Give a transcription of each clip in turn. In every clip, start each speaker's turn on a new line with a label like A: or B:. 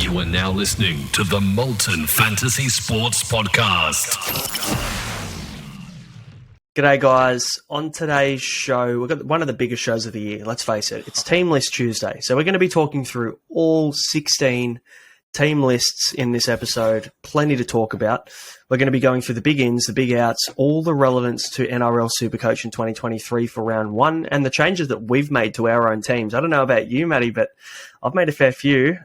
A: You are now listening to the Molten Fantasy Sports Podcast.
B: G'day guys, on today's show, we've got one of the biggest shows of the year, let's face it. It's Team List Tuesday. So we're going to be talking through all 16 team lists in this episode. Plenty to talk about. We're going to be going through the big ins, the big outs, all the relevance to NRL Supercoach in 2023 for round one, and the changes that we've made to our own teams. I don't know about you, Matty, but I've made a fair few.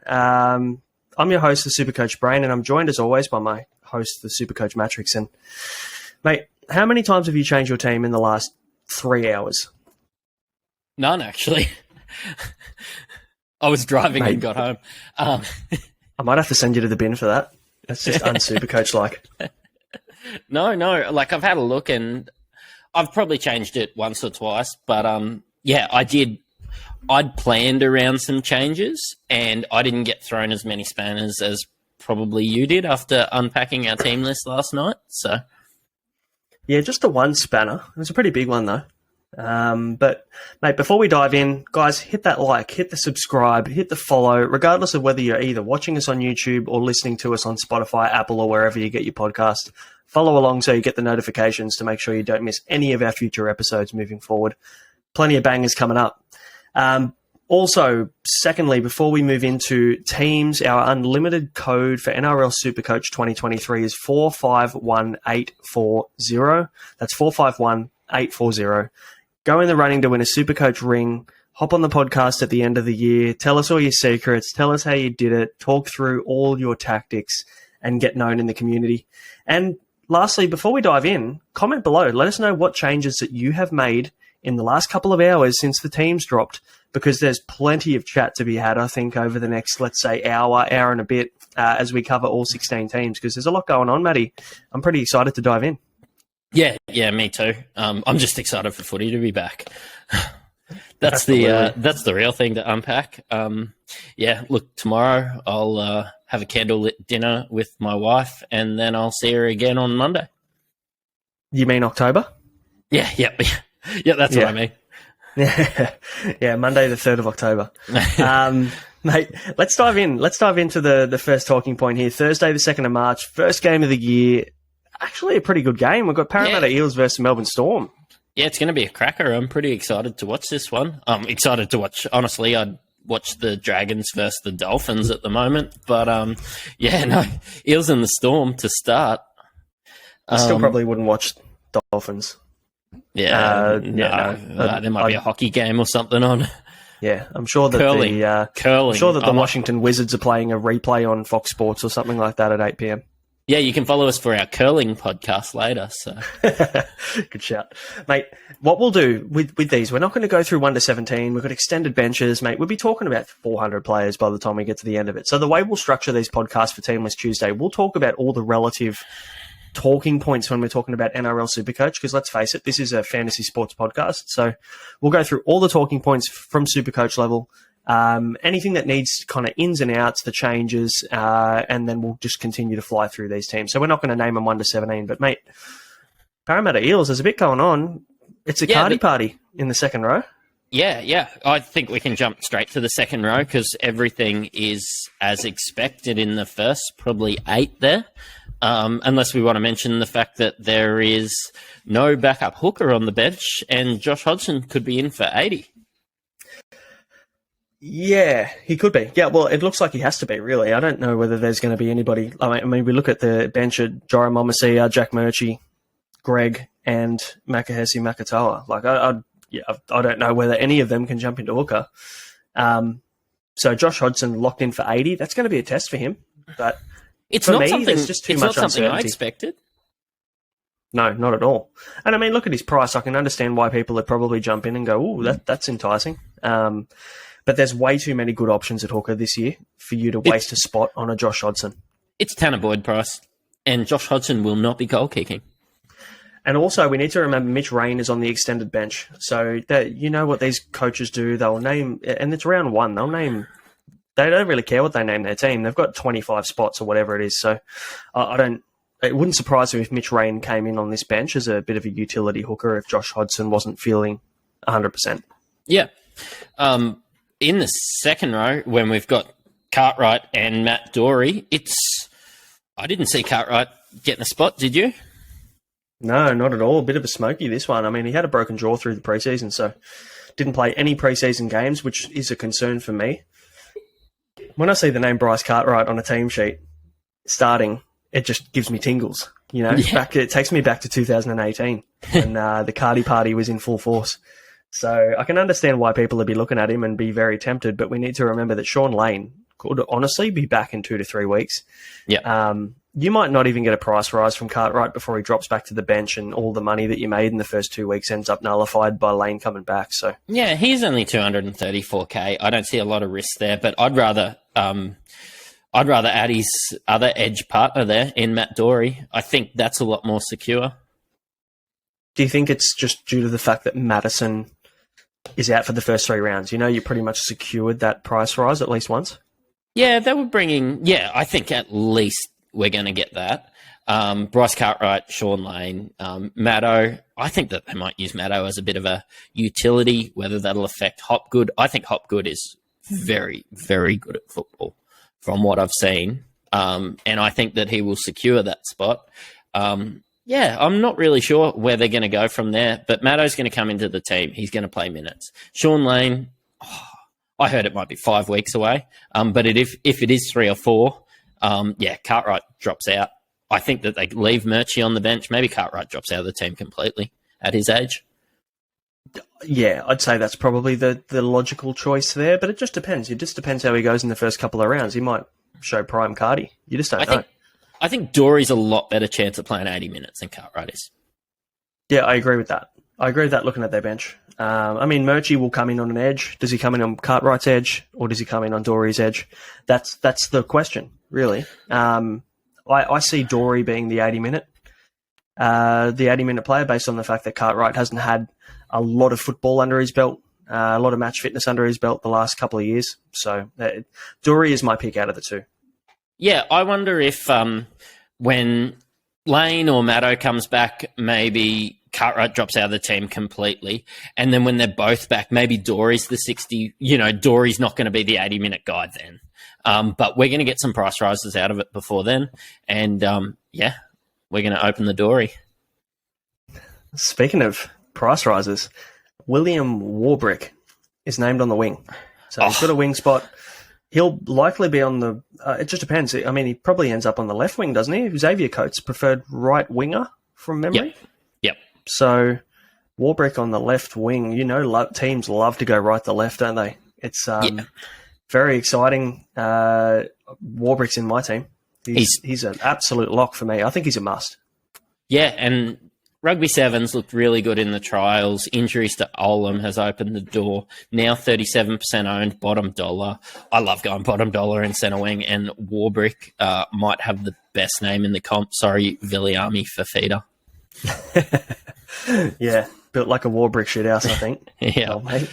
B: I'm your host, the Supercoach Brain, and I'm joined as always by my host, the Supercoach Matrix. And mate, how many times have you changed your team in the last 3 hours?
C: None, actually. I was driving and got home.
B: I might have to send you to the bin for that. That's just un-Supercoach-like.
C: No. Like, I've had a look and I've probably changed it once or twice. But, yeah, I did. I'd planned around some changes and I didn't get thrown as many spanners as probably you did after unpacking our team list last night. So,
B: yeah, just the one spanner. It was a pretty big one, though. But, mate, before we dive in, guys, hit that like, hit the subscribe, hit the follow, regardless of whether you're either watching us on YouTube or listening to us on Spotify, Apple, or wherever you get your podcast. Follow along so you get the notifications to make sure you don't miss any of our future episodes moving forward. Plenty of bangers coming up. Also, secondly, before we move into teams, our unlimited code for NRL Supercoach 2023 is 451840. That's 451840. Go in the running to win a Supercoach ring. Hop on the podcast at the end of the year. Tell us all your secrets. Tell us how you did it. Talk through all your tactics and get known in the community. And lastly, before we dive in, comment below. Let us know what changes that you have made in the last couple of hours since the teams dropped, because there's plenty of chat to be had, I think, over the next, let's say, hour and a bit as we cover all 16 teams, because there's a lot going on, Matty. I'm pretty excited to dive in.
C: Yeah, me too. I'm just excited for footy to be back. That's the real thing to unpack. Yeah, look, tomorrow I'll have a candlelit dinner with my wife, and then I'll see her again on Monday.
B: You mean October?
C: Yeah, that's what I mean.
B: Yeah, Monday the 3rd of October. Mate, let's dive in. Let's dive into the first talking point here. Thursday the 2nd of March, first game of the year. Actually a pretty good game. We've got Parramatta Eels versus Melbourne Storm. Yeah,
C: it's going to be a cracker. I'm pretty excited to watch this one. I'm excited to watch, honestly, I'd watch the Dragons versus the Dolphins at the moment. But, Eels and the Storm to start.
B: I still probably wouldn't watch Dolphins.
C: There might be a hockey game or something on.
B: Yeah, I'm sure that
C: curling.
B: I'm sure that the Washington Wizards are playing a replay on Fox Sports or something like that at 8 p.m.
C: Yeah, you can follow us for our curling podcast later. So,
B: good shout, mate. What we'll do with these, we're not going to go through 1 to 17. We've got extended benches, mate. We'll be talking about 400 players by the time we get to the end of it. So the way we'll structure these podcasts for Team List Tuesday, we'll talk about all the relative talking points when we're talking about NRL Supercoach, because let's face it, this is a fantasy sports podcast. So we'll go through all the talking points from Supercoach level, anything that needs kind of ins and outs, the changes, and then we'll just continue to fly through these teams. So we're not going to name them 1 to 17, but mate, Parramatta Eels, there's a bit going on. It's a party in the second row.
C: Yeah. I think we can jump straight to the second row because everything is as expected in the first, probably 8 there. Unless we want to mention the fact that there is no backup hooker on the bench and Josh Hodgson could be in for 80.
B: Yeah, he could be. Yeah, well, it looks like he has to be, really. I don't know whether there's going to be anybody. I mean, we look at the bench at Joram Momasia, Jack Murchie, Greg, and Makahesi Makatoa. Like, I don't know whether any of them can jump into hooker. So Josh Hodgson locked in for 80. That's going to be a test for him. But
C: it's
B: for
C: not
B: me,
C: something.
B: there's just too much uncertainty.
C: I expected.
B: No, not at all. And I mean, look at his price. I can understand why people would probably jump in and go, "Ooh, that's enticing." But there's way too many good options at hooker this year for you to waste a spot on a Josh Hodgson.
C: It's Tanner Boyd price, and Josh Hodgson will not be goal kicking.
B: And also, we need to remember Mitch Rain is on the extended bench. So, you know what these coaches do? They'll name, and it's round one, they don't really care what they name their team. They've got 25 spots or whatever it is. So, it wouldn't surprise me if Mitch Rain came in on this bench as a bit of a utility hooker if Josh Hodgson wasn't feeling 100%.
C: Yeah. In the second row, when we've got Cartwright and Matt Doorey. I didn't see Cartwright getting a spot, did you?
B: No, not at all. A bit of a smoky, this one. I mean, he had a broken jaw through the preseason, so didn't play any preseason games, which is a concern for me. When I see the name Bryce Cartwright on a team sheet starting, it just gives me tingles. You know, it takes me back to 2018 when the Cardi party was in full force. So I can understand why people would be looking at him and be very tempted, but we need to remember that Sean Lane could honestly be back in 2 to 3 weeks.
C: Yeah.
B: You might not even get a price rise from Cartwright before he drops back to the bench, and all the money that you made in the first 2 weeks ends up nullified by Lane coming back. So
C: yeah, he's only 234K. I don't see a lot of risk there, but I'd rather add his other edge partner there in Matt Doorey. I think that's a lot more secure.
B: Do you think it's just due to the fact that Madison is out for the first 3 rounds? You know, you pretty much secured that price rise at least once.
C: Yeah, they were bringing. Yeah, I think at least we're going to get that. Bryce Cartwright, Sean Lane, Matto. I think that they might use Matto as a bit of a utility, whether that'll affect Hopgood. I think Hopgood is very, very good at football from what I've seen. And I think that he will secure that spot. Yeah, I'm not really sure where they're going to go from there, but Matto's going to come into the team. He's going to play minutes. Sean Lane, I heard it might be 5 weeks away, but if it is 3 or 4, Cartwright drops out. I think that they leave Murchie on the bench. Maybe Cartwright drops out of the team completely at his age.
B: Yeah, I'd say that's probably the logical choice there, but it just depends. It just depends how he goes in the first couple of rounds. He might show prime Cardi. You just don't know.
C: I think Dory's a lot better chance of playing 80 minutes than Cartwright is.
B: Yeah, I agree with that. Looking at their bench. I mean, Murchie will come in on an edge. Does he come in on Cartwright's edge, or does he come in on Dory's edge? That's the question, really. I see Dory being the 80-minute player based on the fact that Cartwright hasn't had a lot of football under his belt, a lot of match fitness under his belt the last couple of years. So Dory is my pick out of the two.
C: Yeah, I wonder if when Lane or Matto comes back, maybe Cartwright drops out of the team completely. And then when they're both back, maybe Dory's the 60, Dory's not going to be the 80-minute guy then. But we're going to get some price rises out of it before then. And, we're going to open the Dory.
B: Speaking of price rises, William Warbrick is named on the wing. So he's got a wing spot. He'll likely be on the... it just depends. I mean, he probably ends up on the left wing, doesn't he? Xavier Coates preferred right winger from memory.
C: Yep.
B: So Warbrick on the left wing, teams love to go right to left, don't they? It's very exciting. Warbrick's in my team. He's an absolute lock for me. I think he's a must. Yeah,
C: and Rugby Sevens looked really good in the trials. Injuries to Olam has opened the door. Now 37% owned, bottom dollar. I love going bottom dollar in centre wing, and Warbrick might have the best name in the comp. Sorry, Viliami Fafita.
B: Yeah, built like a Warbrick shithouse, I think.
C: Yeah.
B: Well, mate.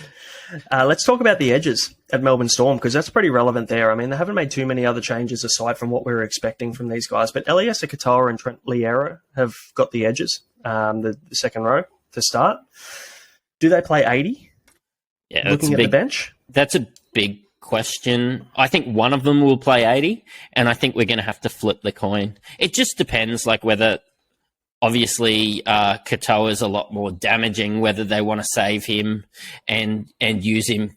B: Let's talk about the edges at Melbourne Storm, because that's pretty relevant there. I mean, they haven't made too many other changes aside from what we were expecting from these guys, but Eliesa Katoa and Trent Liera have got the edges, the second row to start. Do they play 80?
C: Yeah,
B: looking at the bench?
C: That's a big question. I think one of them will play 80, and I think we're going to have to flip the coin. It just depends, whether... Obviously, Katoa is a lot more damaging, whether they want to save him and use him,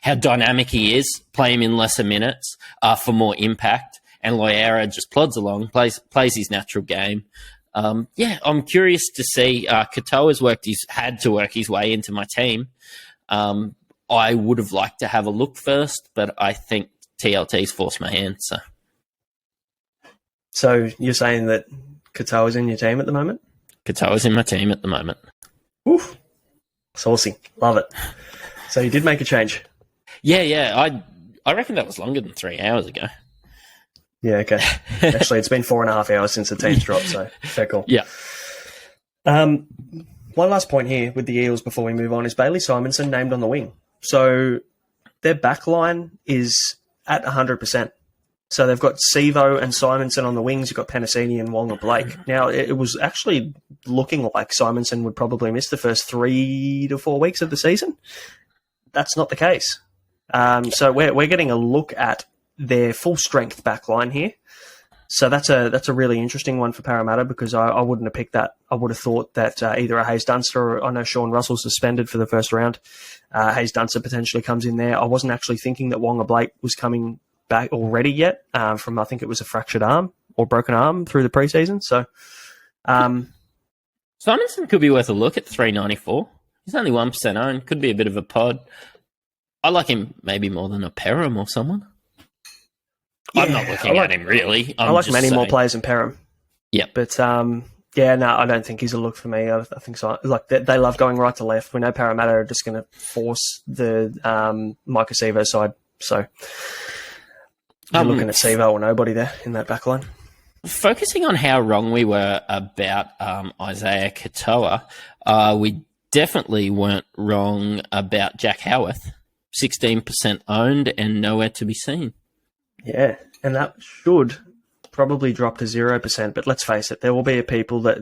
C: how dynamic he is, play him in lesser minutes for more impact. And Loera just plods along, plays his natural game. I'm curious to see. Katoa's had to work his way into my team. I would have liked to have a look first, but I think TLT's forced my hand.
B: So you're saying that Katoa's in your team at the moment?
C: Katoa's in my team at the moment.
B: Oof. Saucy. Love it. So you did make a change?
C: Yeah. I reckon that was longer than 3 hours ago.
B: Yeah, okay. Actually, it's been 4.5 hours since the team's dropped, so fair call.
C: Yeah.
B: One last point here with the Eels before we move on is Bailey Simonson named on the wing. So their back line is at 100%. So they've got Sevo and Simonson on the wings. You've got Penasini and Wonga Blake. Now, it was actually looking like Simonson would probably miss the first 3 to 4 weeks of the season. That's not the case. So we're getting a look at their full strength back line here. So that's a really interesting one for Parramatta because I wouldn't have picked that. I would have thought that either a Hayes Dunster or I know Sean Russell's suspended for the first round. Hayes Dunster potentially comes in there. I wasn't actually thinking that Wonga Blake was coming back already yet from I think it was a fractured arm or broken arm through the preseason. So
C: Simonson could be worth a look at 394. He's only 1% owned. Could be a bit of a pod. I like him maybe more than a Perham or someone. Yeah, I'm not looking at him really.
B: I like many more players than Perham.
C: Yeah,
B: but I don't think he's a look for me. I think so. Like they love going right to left. We know Parramatta are just going to force the Micah Sevo side. So you're looking at Sevo or nobody there in that back line.
C: Focusing on how wrong we were about Isaiah Katoa, we definitely weren't wrong about Jack Howarth. 16% owned and nowhere to be seen.
B: Yeah, and that should probably drop to 0%. But let's face it, there will be people that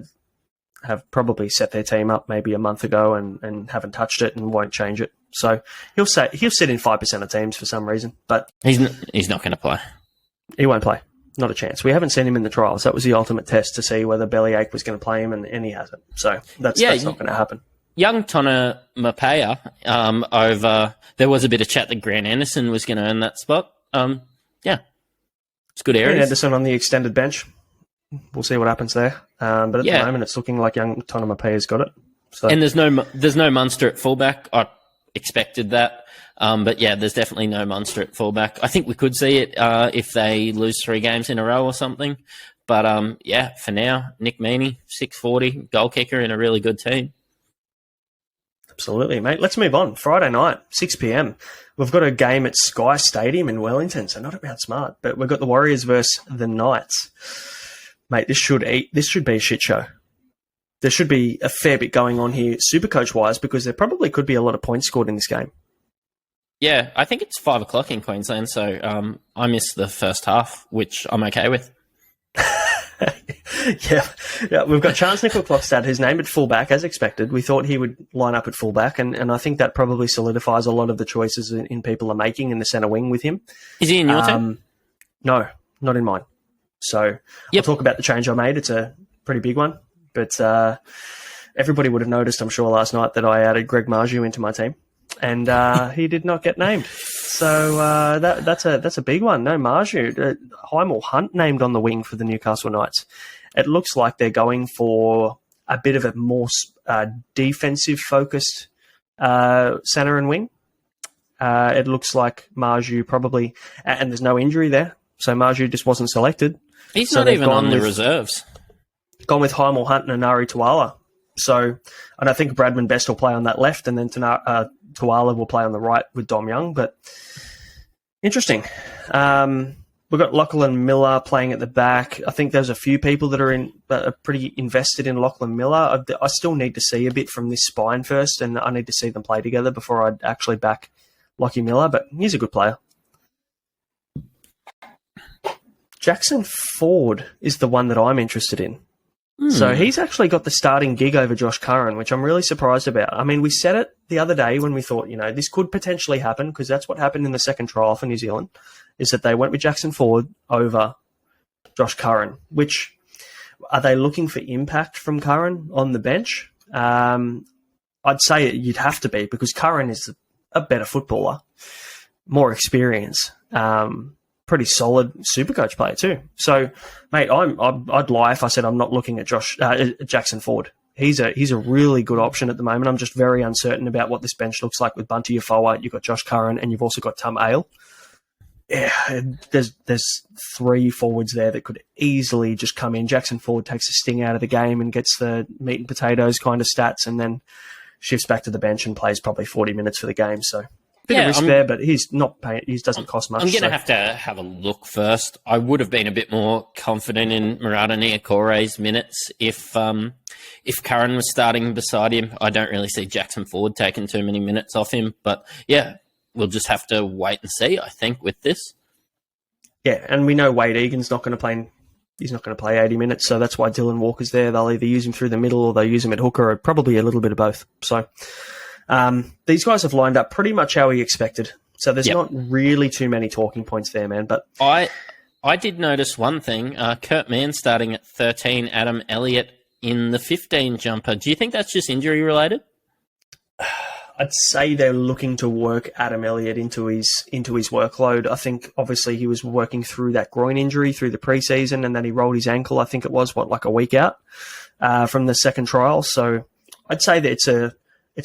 B: have probably set their team up maybe a month ago and haven't touched it and won't change it. So he'll sit in 5% of teams for some reason. But
C: he's not going to play.
B: He won't play. Not a chance. We haven't seen him in the trials. That was the ultimate test to see whether Bellyache was going to play him, and he hasn't. So that's not going to happen.
C: Young Tona Mapea over. There was a bit of chat that Grant Anderson was going to earn that spot. It's good areas.
B: Grant Anderson on the extended bench. We'll see what happens there. But at the moment, it's looking like young Tona Mapea's got it. So.
C: And there's no Munster at fullback. I expected that. But there's definitely no Munster at fullback. I think we could see it if they lose 3 games in a row or something. But for now, Nick Meaney, 640, goal kicker in a really good team.
B: Absolutely, mate. Let's move on. Friday night, 6 p.m. We've got a game at Sky Stadium in Wellington, so not about smart. But we've got the Warriors versus the Knights. Mate, this should be a shit show. There should be a fair bit going on here, Supercoach-wise, because there probably could be a lot of points scored in this game.
C: Yeah, I think it's 5 o'clock in Queensland, so I missed the first half, which I'm okay with.
B: Yeah, we've got Chance Nickel-Klokstad, who's named at fullback, as expected. We thought he would line up at fullback, and I think that probably solidifies a lot of the choices in people are making in the centre wing with him.
C: Is he in your team?
B: No, not in mine. So I'll talk about the change I made. It's a pretty big one, but everybody would have noticed, I'm sure, last night that I added Greg Marju into my team, and he did not get named. So that's a big one. No Marju. Hymel Hunt named on the wing for the Newcastle Knights. It looks like they're going for a bit of a more defensive-focused centre and wing. It looks like Marju probably... And there's no injury there, so Marju just wasn't selected.
C: He's not even on the reserves.
B: Gone with Hymel Hunt and Anari Tuala. So, and I think Bradman Best will play on that left, and then Tuala will play on the right with Dom Young. But interesting. We've got Lachlan Miller playing at the back. I think there's a few people that are pretty invested in Lachlan Miller. I still need to see a bit from this spine first, and I need to see them play together before I'd actually back Lachie Miller. But he's a good player. Jackson Ford is the one that I'm interested in. So he's actually got the starting gig over Josh Curran, which I'm really surprised about. I mean, we said it the other day when we thought, this could potentially happen, because that's what happened in the second trial for New Zealand, is that they went with Jackson Ford over Josh Curran, which, are they looking for impact from Curran on the bench? I'd say you'd have to be, because Curran is a better footballer, more experience, pretty solid Supercoach player too. So, mate, I'd lie if I said I'm not looking at Jackson Ford. He's a really good option at the moment. I'm just very uncertain about what this bench looks like with Bunty Afoa. You've got Josh Curran, and you've also got Tom Ale. Yeah, there's 3 forwards there that could easily just come in. Jackson Ford takes the sting out of the game and gets the meat and potatoes kind of stats, and then shifts back to the bench and plays probably 40 minutes for the game. So. Bit of risk there, but he's not paying. He doesn't cost much.
C: I'm going to have a look first. I would have been a bit more confident in Murata Niakore's minutes if Curran was starting beside him. I don't really see Jackson Ford taking too many minutes off him, but we'll just have to wait and see, I think, with this. Yeah,
B: and we know Wade Egan's not going to play. He's not going to play 80 minutes, so that's why Dylan Walker's there. They'll either use him through the middle or they'll use him at hooker, or probably a little bit of both. So. These guys have lined up pretty much how we expected. So there's not really too many talking points there, man. But
C: I did notice one thing. Kurt Mann starting at 13, Adam Elliott in the 15 jumper. Do you think that's just injury related?
B: I'd say they're looking to work Adam Elliott into his workload. I think obviously he was working through that groin injury through the preseason, and then he rolled his ankle. I think it was like a week out from the second trial. So I'd say that it's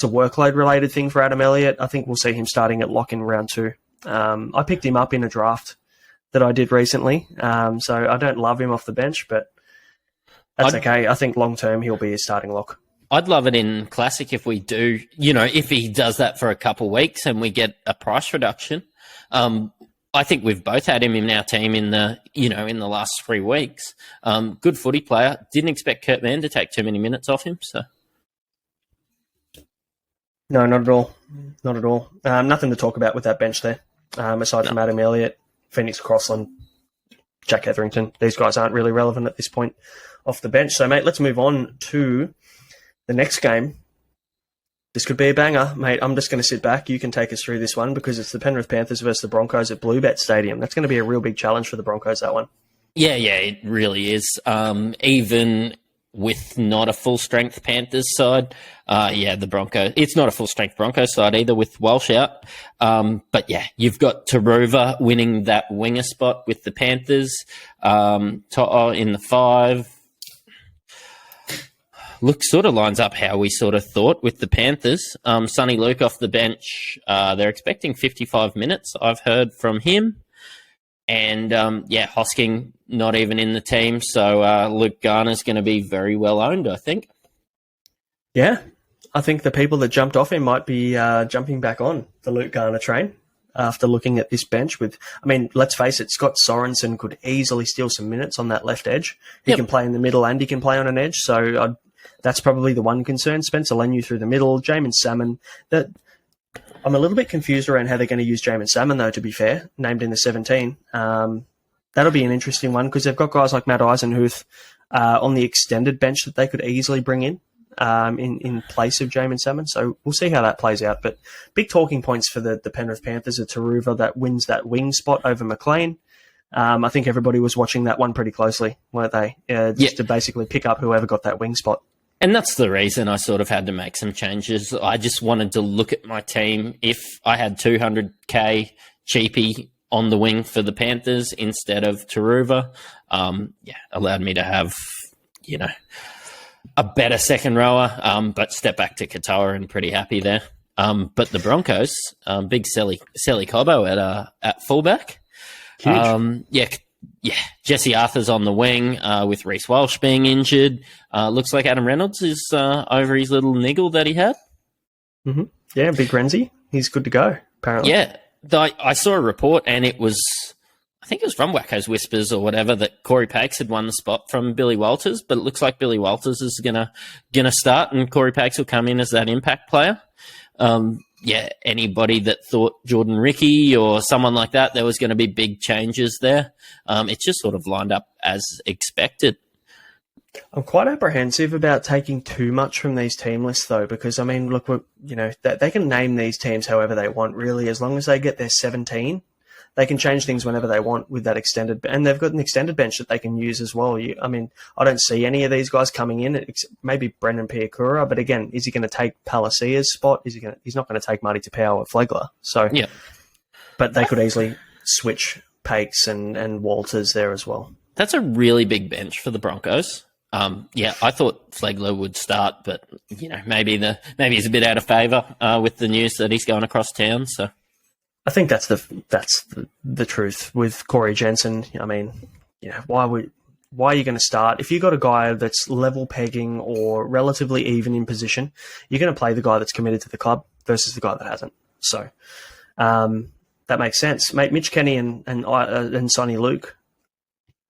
B: a workload related thing for Adam Elliott. I think we'll see him starting at lock in round 2. I picked him up in a draft that I did recently, so I don't love him off the bench, but that's okay. I think long term he'll be a starting lock.
C: I'd love it in Classic if we do, if he does that for a couple of weeks and we get a price reduction. I think we've both had him in our team in the last 3 weeks. Good footy player. Didn't expect Kurt Mann to take too many minutes off him. So.
B: No, not at all. Not at all. Nothing to talk about with that bench there, aside from Adam Elliott, Phoenix Crossland, Jack Etherington. These guys aren't really relevant at this point off the bench. So, mate, let's move on to the next game. This could be a banger, mate. I'm just going to sit back. You can take us through this one because it's the Penrith Panthers versus the Broncos at Bluebet Stadium. That's going to be a real big challenge for the Broncos, that one. Yeah,
C: it really is. Even with not a full-strength Panthers side, the Broncos. It's not a full-strength Broncos side either with Walsh out. But, you've got Taruva winning that winger spot with the Panthers. To'o in the 5. Sort of lines up how we sort of thought with the Panthers. Sonny Luke off the bench. They're expecting 55 minutes, I've heard from him. And, Hosking not even in the team. So Luke Garner's going to be very well owned, I think.
B: Yeah, I think the people that jumped off him might be jumping back on the Luke Garner train after looking at this bench let's face it, Scott Sorensen could easily steal some minutes on that left edge. He can play in the middle and he can play on an edge. So that's probably the one concern. Spencer Leniu through the middle, Jamin Salmon. I'm a little bit confused around how they're going to use Jamin Salmon, though, to be fair, named in the 17. That'll be an interesting one because they've got guys like Matt Eisenhuth on the extended bench that they could easily bring in place of Jamin Salmon. So we'll see how that plays out. But big talking points for the Penrith Panthers are Taruva that wins that wing spot over McLean. I think everybody was watching that one pretty closely, weren't they? To basically pick up whoever got that wing spot.
C: And that's the reason I sort of had to make some changes. I just wanted to look at my team. If I had 200k cheapie on the wing for the Panthers instead of Taruva, allowed me to have, a better second rower, but step back to Katoa and pretty happy there. But the Broncos, big Selly Cobbo at fullback.
B: Huge.
C: Jesse Arthur's on the wing with Reece Walsh being injured. Looks like Adam Reynolds is over his little niggle that he had.
B: Mm-hmm. Yeah, big Renzi. He's good to go, apparently.
C: Yeah, I saw a report and it was, I think it was from Wacko's Whispers or whatever, that Corey Pakes had won the spot from Billy Walters, but it looks like Billy Walters is gonna start and Corey Pakes will come in as that impact player. Anybody that thought Jordan Ricky or someone like that, there was going to be big changes there. It just sort of lined up as expected.
B: I'm quite apprehensive about taking too much from these team lists, though, because, they can name these teams however they want, really. As long as they get their 17, they can change things whenever they want with that extended, and they've got an extended bench that they can use as well. I don't see any of these guys coming in. Maybe Brendan Piakura, but again, is he going to take Palasia's spot? He's not going to take Marty Tapau or Flegler. So, yeah. But they could easily switch Pakes and Walters there as well.
C: That's a really big bench for the Broncos. I thought Flegler would start, but maybe he's a bit out of favour with the news that he's going across town. So.
B: I think that's the truth with Corey Jensen. Why are you going to start? If you got a guy that's level pegging or relatively even in position, you're going to play the guy that's committed to the club versus the guy that hasn't. So that makes sense, mate. Mitch Kenny and Sonny Luke.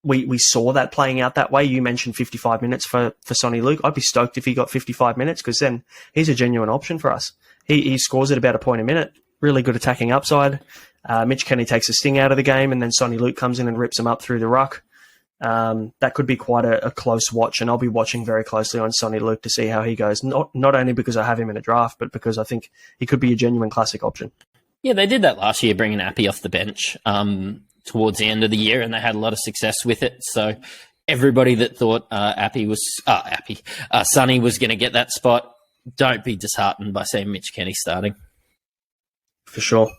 B: We saw that playing out that way. You mentioned 55 minutes for Sonny Luke. I'd be stoked if he got 55 minutes because then he's a genuine option for us. He scores at about a point a minute. Really good attacking upside. Mitch Kenny takes a sting out of the game, and then Sonny Luke comes in and rips him up through the ruck. That could be quite a close watch, and I'll be watching very closely on Sonny Luke to see how he goes. Not only because I have him in a draft, but because I think he could be a genuine classic option.
C: Yeah, they did that last year, bringing Appy off the bench towards the end of the year, and they had a lot of success with it. So everybody that thought Sonny was going to get that spot, don't be disheartened by seeing Mitch Kenny starting.
B: For sure.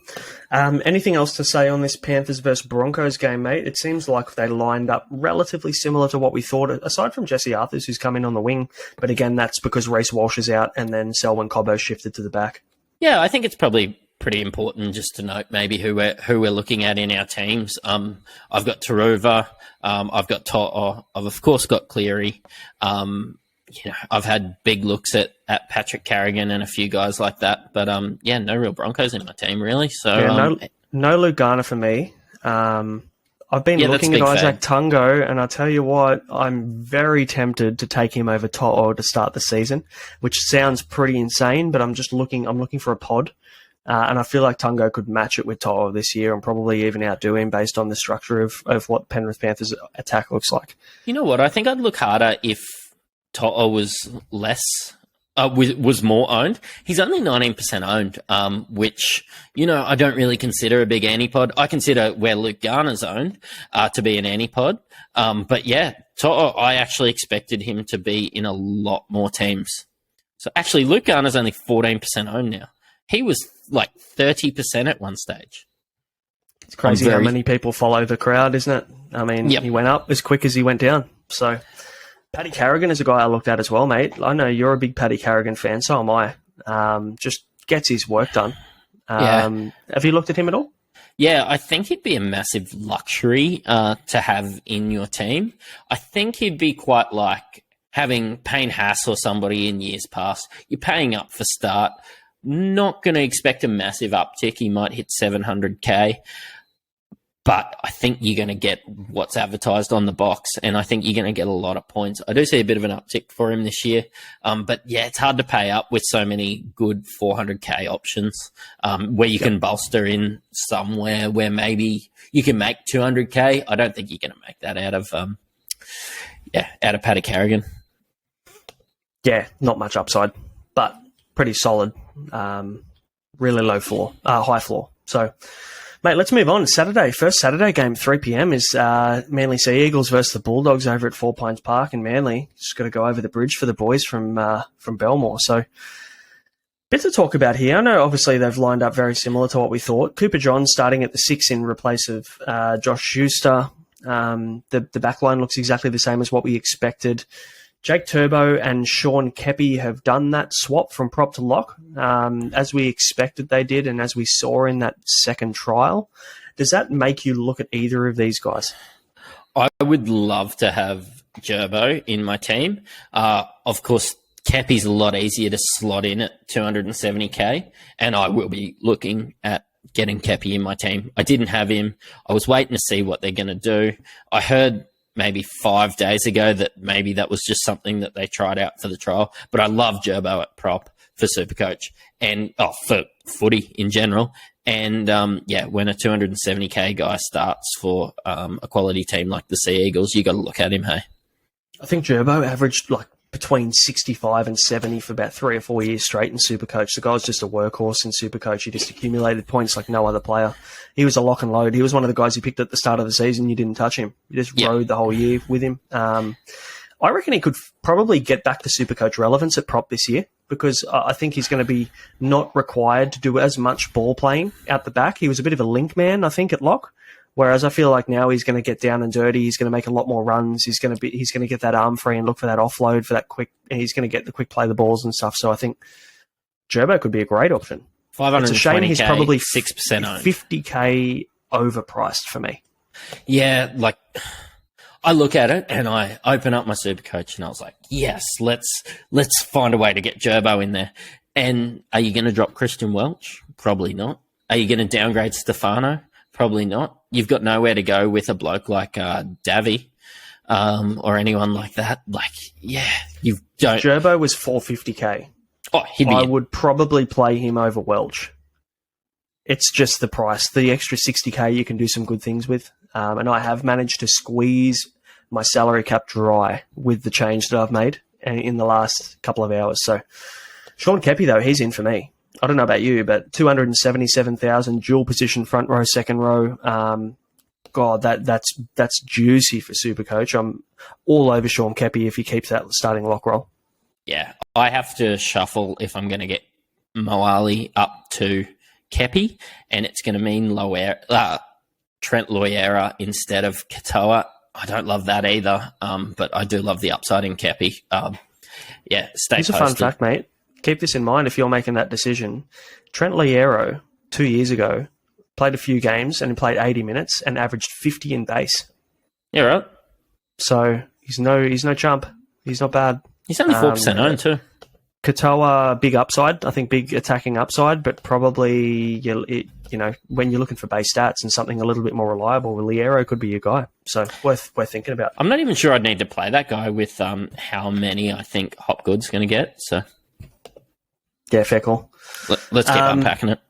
B: Anything else to say on this Panthers versus Broncos game, mate? It seems like they lined up relatively similar to what we thought, aside from Jesse Arthurs, who's come in on the wing. But again, that's because Reece Walsh is out and then Selwyn Cobbo shifted to the back.
C: Yeah, I think it's probably pretty important just to note maybe who we're looking at in our teams. I've got Taruva, I've got To'o, I've of course got Cleary. I've had big looks at Patrick Carrigan and a few guys like that, but no real Broncos in my team really. So
B: no Luke Garner for me. I've been looking at Isaac Tungo, and I tell you what, I'm very tempted to take him over To'o to start the season, which sounds pretty insane, but I'm looking for a pod. And I feel like Tungo could match it with To'o this year and probably even outdo him based on the structure of what Penrith Panthers attack looks like. You know what?
C: I think I'd look harder if To'o was was more owned. He's only 19% owned, which, I don't really consider a big antipod. I consider where Luke Garner's owned to be an antipod. But yeah, To'o, I actually expected him to be in a lot more teams. So actually, Luke Garner's only 14% owned now. He was like 30% at one stage.
B: It's crazy how many people follow the crowd, isn't it? I mean, He went up as quick as he went down. So Paddy Carrigan is a guy I looked at as well, mate. I know you're a big Paddy Carrigan fan, so am I. Just gets his work done. Have you looked at him at all?
C: Yeah, I think he'd be a massive luxury to have in your team. I think he'd be quite like having Payne Haas or somebody in years past. You're paying up for start. Not going to expect a massive uptick. He might hit 700K. But I think you're going to get what's advertised on the box, and I think you're going to get a lot of points. I do see a bit of an uptick for him this year. But yeah, it's hard to pay up with so many good 400K options where you can bolster in somewhere where maybe you can make 200K. I don't think you're going to make that out of Paddy Carrigan.
B: Yeah, not much upside, but pretty solid. Really low floor, high floor. So, mate, let's move on. First Saturday game, 3 p.m. is Manly Sea Eagles versus the Bulldogs over at Four Pines Park in Manly. Just got to go over the bridge for the boys from Belmore. So, bit to talk about here. I know obviously they've lined up very similar to what we thought. Cooper John starting at the 6 in replace of Josh Schuster. The back line looks exactly the same as what we expected. Jake Turbo and Sean Keppie have done that swap from prop to lock, as we expected they did and as we saw in that second trial. Does that make you look at either of these guys?
C: I would love to have Gerbo in my team. Of course, Keppie's a lot easier to slot in at 270K, and I will be looking at getting Keppie in my team. I didn't have him. I was waiting to see what they're going to do. I heard maybe 5 days ago that maybe that was just something that they tried out for the trial. But I love Gerbo at prop for Supercoach and for footy in general. And when a 270K guy starts for a quality team like the Sea Eagles, you got to look at him, hey?
B: I think Gerbo averaged like between 65 and 70 for about 3 or 4 years straight in Supercoach. The guy was just a workhorse in Supercoach. He just accumulated points like no other player. He was a lock and load. He was one of the guys you picked at the start of the season. You didn't touch him. You just rode the whole year with him. I reckon he could probably get back to Supercoach relevance at prop this year because I think he's going to be not required to do as much ball playing out the back. He was a bit of a link man, I think, at lock. Whereas I feel like now he's going to get down and dirty. He's going to make a lot more runs. He's going to get that arm free and look for that offload for that quick. He's going to get the quick play the balls and stuff. So I think Gerbo could be a great option.
C: 520K,
B: it's a shame he's probably
C: 6% owned.
B: 50K overpriced for me.
C: Yeah, like I look at it and I open up my Supercoach and I was like, yes, let's find a way to get Gerbo in there. And are you going to drop Christian Welch? Probably not. Are you going to downgrade Stefano? Probably not. You've got nowhere to go with a bloke like Davy or anyone like that. Like, yeah, you don't.
B: Gerbo was 450K.
C: Oh,
B: I would probably play him over Welch. It's just the price. The extra 60K you can do some good things with. And I have managed to squeeze my salary cap dry with the change that I've made in the last couple of hours. So Sean Keppie, though, he's in for me. I don't know about you, but 277,000 dual position front row, second row. God, that's juicy for Supercoach. I'm all over Sean Keppie if he keeps that starting lock roll.
C: Yeah, I have to shuffle if I'm going to get Moali up to Keppie, and it's going to mean Trent Loiera instead of Katoa. I don't love that either, but I do love the upside in Keppie. Stay
B: Here's
C: posted.
B: a fun fact, mate. Keep this in mind if you're making that decision. Trent Loiera, 2 years ago, played a few games and he played 80 minutes and averaged 50 in base.
C: Yeah, right.
B: So he's no chump. He's not bad.
C: He's only 4% owned too.
B: Katoa, big upside. I think big attacking upside, but probably when you're looking for base stats and something a little bit more reliable, Liero could be your guy. So worth thinking about.
C: I'm not even sure I'd need to play that guy with how many I think Hopgood's going to get. So
B: yeah, fair call.
C: Let's keep unpacking it.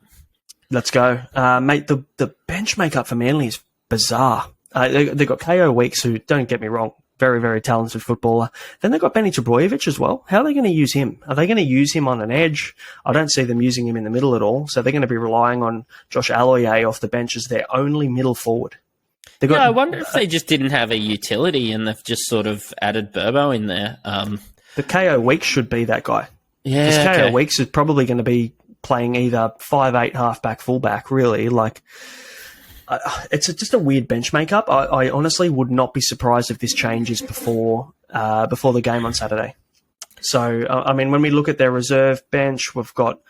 B: Let's go, mate. The bench makeup for Manly is bizarre. They've got KO Weeks, who, don't get me wrong, very, very talented footballer. Then they've got Benny Trbojevic as well. How are they going to use him? Are they going to use him on an edge? I don't see them using him in the middle at all. So they're going to be relying on Josh Aloiai off the bench as their only middle forward.
C: I wonder if they just didn't have a utility and they've just sort of added Burbo in there.
B: The KO Weeks should be that guy.
C: Yeah,
B: because
C: okay.
B: KO Weeks is probably going to be playing either 5'8", halfback, fullback, really. It's just a weird bench makeup. I honestly would not be surprised if this changes before the game on Saturday. So, when we look at their reserve bench, we've got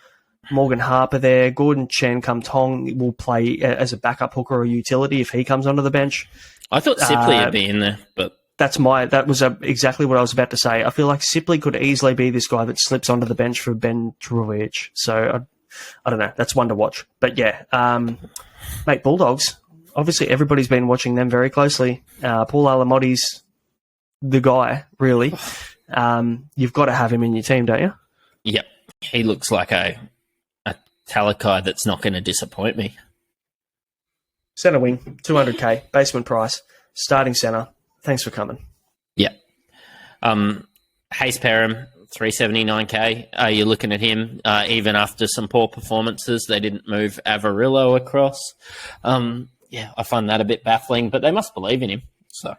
B: Morgan Harper there. Gordon Chen Tong will play as a backup hooker or utility if he comes onto the bench.
C: I thought Sipley would be in there, but...
B: That was exactly what I was about to say. I feel like Sipley could easily be this guy that slips onto the bench for Ben Trbojevic. So, I don't know. That's one to watch. But yeah, mate, Bulldogs, obviously everybody's been watching them very closely. Paul Alamotti's the guy, really. You've got to have him in your team, don't you?
C: Yep. He looks like a Talakai that's not going to disappoint me.
B: Centre wing, 200k, basement price, starting centre. Thanks for coming.
C: Yep. Hayes Perham, 379k. You're looking at him, even after some poor performances. They didn't move Avarillo across. I find that a bit baffling, but they must believe in him. So,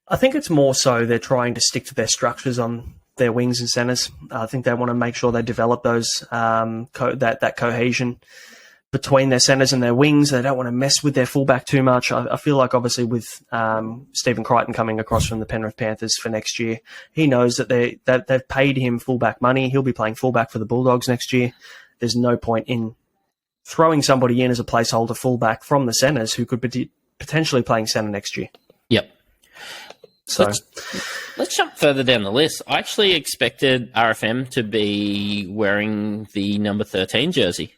B: I think it's more so they're trying to stick to their structures on their wings and centres. I think they want to make sure they develop those that cohesion between their centres and their wings. They don't want to mess with their fullback too much. I feel like, obviously, with Stephen Crichton coming across from the Penrith Panthers for next year, he knows that they've paid him fullback money. He'll be playing fullback for the Bulldogs next year. There's no point in throwing somebody in as a placeholder fullback from the centres who could be potentially playing centre next year.
C: Yep.
B: So
C: let's jump further down the list. I actually expected RFM to be wearing the number 13 jersey.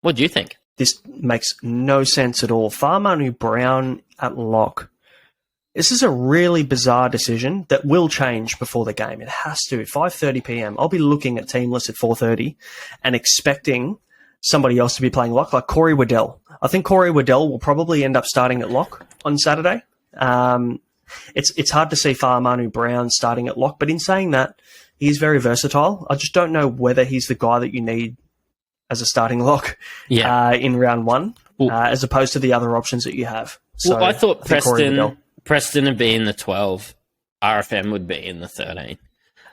C: What do you think?
B: This makes no sense at all. Farmanu Brown at lock. This is a really bizarre decision that will change before the game. It has to. 5:30 p.m. I'll be looking at team list at 4:30 and expecting somebody else to be playing lock, like Corey Waddell. I think Corey Waddell will probably end up starting at lock on Saturday. It's hard to see Farmanu Brown starting at lock, but in saying that, he's very versatile. I just don't know whether he's the guy that you need as a starting lock in round one, as opposed to the other options that you have. So
C: I thought Preston would be in the 12, RFM would be in the 13.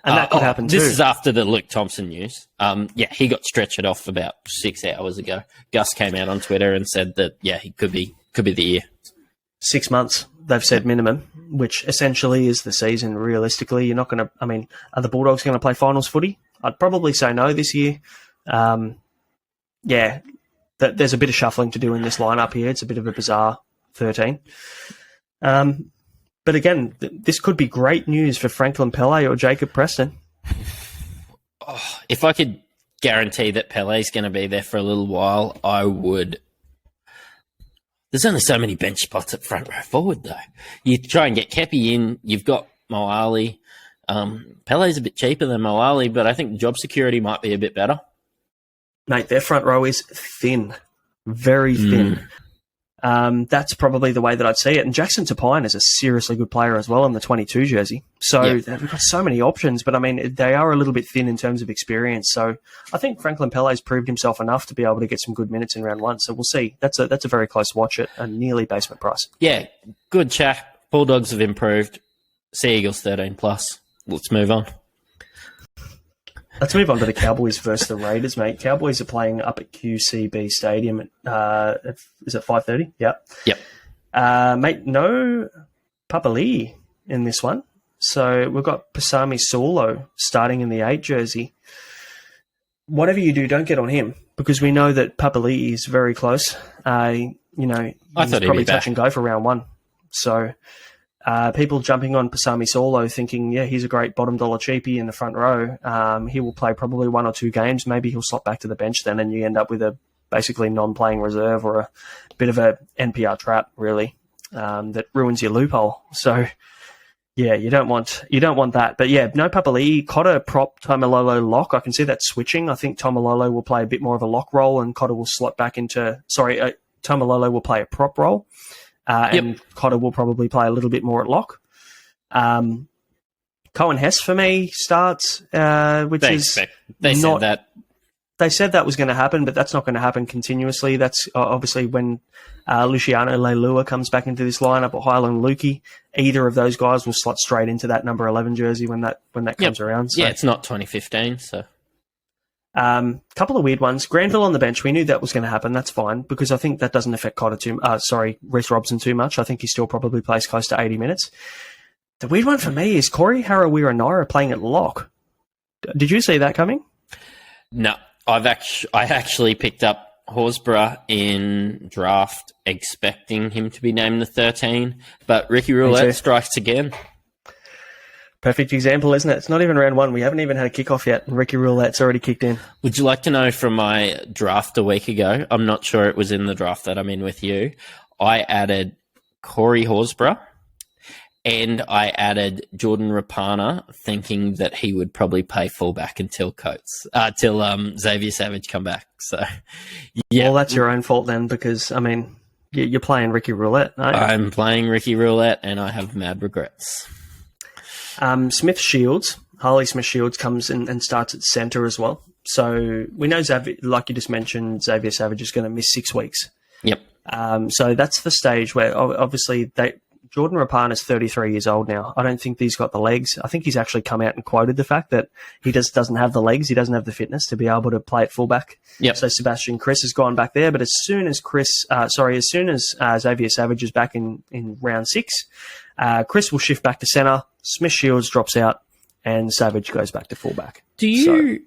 B: And that could happen too.
C: This is after the Luke Thompson news. He got stretched off about 6 hours ago. Gus came out on Twitter and said that, he could be the year. 6
B: months, they've said minimum, which essentially is the season, realistically. You're not going to... are the Bulldogs going to play finals footy? I'd probably say no this year. There's a bit of shuffling to do in this lineup here. It's a bit of a bizarre 13. But again, this could be great news for Franklin Pele or Jacob Preston.
C: If I could guarantee that Pele's going to be there for a little while, I would. There's only so many bench spots at front row forward, though. You try and get Keppie in, you've got Moali. Pele's a bit cheaper than Moali, but I think job security might be a bit better.
B: Mate, their front row is thin. Very thin. That's probably the way that I'd see it. And Jackson Tapine is a seriously good player as well in the 22 jersey. So we've got so many options, but I mean, they are a little bit thin in terms of experience. So I think Franklin Pelle's proved himself enough to be able to get some good minutes in round one. So we'll see. That's a very close watch at a nearly basement price.
C: Yeah, good chat. Bulldogs have improved. Sea Eagles 13 plus. Let's move on.
B: Let's move on to the Cowboys versus the Raiders, mate. Cowboys are playing up at QCB Stadium at, is it 5:30? Yep. Mate, no Papali'i in this one. So we've got Pasami Saulo starting in the 8 jersey. Whatever you do, don't get on him because we know that Papali'i is very close. He's probably touch and go for round one. So people jumping on Pasami Saulo thinking, yeah, he's a great bottom dollar cheapie in the front row. He will play probably 1 or 2 games. Maybe he'll slot back to the bench then and you end up with a basically non-playing reserve or a bit of a NPR trap, really, that ruins your loophole. So, yeah, you don't want that. But, yeah, no Papali'i. Cotter, prop, Taumalolo, lock. I can see that switching. I think Taumalolo will play a bit more of a lock role and Cotter will slot back into – Taumalolo will play a prop role. And Cotter will probably play a little bit more at lock. Cohen Hess for me starts, which
C: They said that.
B: They said that was going to happen, but that's not going to happen continuously. That's obviously when Luciano Leilua comes back into this lineup, or Highland Lukey. Either of those guys will slot straight into that number 11 jersey when that comes around. So.
C: Yeah, it's not 2015, so.
B: Couple of weird ones. Granville on the bench. We knew that was going to happen. That's fine because I think that doesn't affect Reece Robson too much. I think he still probably plays close to 80 minutes. The weird one for me is Corey Harawira-Naera playing at lock. Did you see that coming?
C: No, I actually picked up Horsburgh in draft, expecting him to be named the 13, but Ricky Roulette strikes again.
B: Perfect example, isn't it? It's not even round one. We haven't even had a kickoff yet, and Ricky Roulette's already kicked in.
C: Would you like to know from my draft a week ago? I'm not sure it was in the draft that I'm in with you. I added Corey Horsburgh, and I added Jordan Rapana, thinking that he would probably play fullback until Xavier Savage come back. So, yeah.
B: Well, that's your own fault then, because, I mean, you're playing Ricky Roulette, aren't you?
C: I'm playing Ricky Roulette, and I have mad regrets.
B: Smith Shields, Harley Smith Shields comes in and starts at centre as well. So we know, like you just mentioned, Xavier Savage is going to miss 6 weeks.
C: Yep.
B: So that's the stage where obviously Jordan Rapana is 33 years old now. I don't think he's got the legs. I think he's actually come out and quoted the fact that he just doesn't have the legs. He doesn't have the fitness to be able to play at fullback.
C: Yep.
B: So Sebastian Chris has gone back there. But as soon as Xavier Savage is back in round 6, Chris will shift back to centre. Smith Shields drops out and Savage goes back to fullback.
C: Do you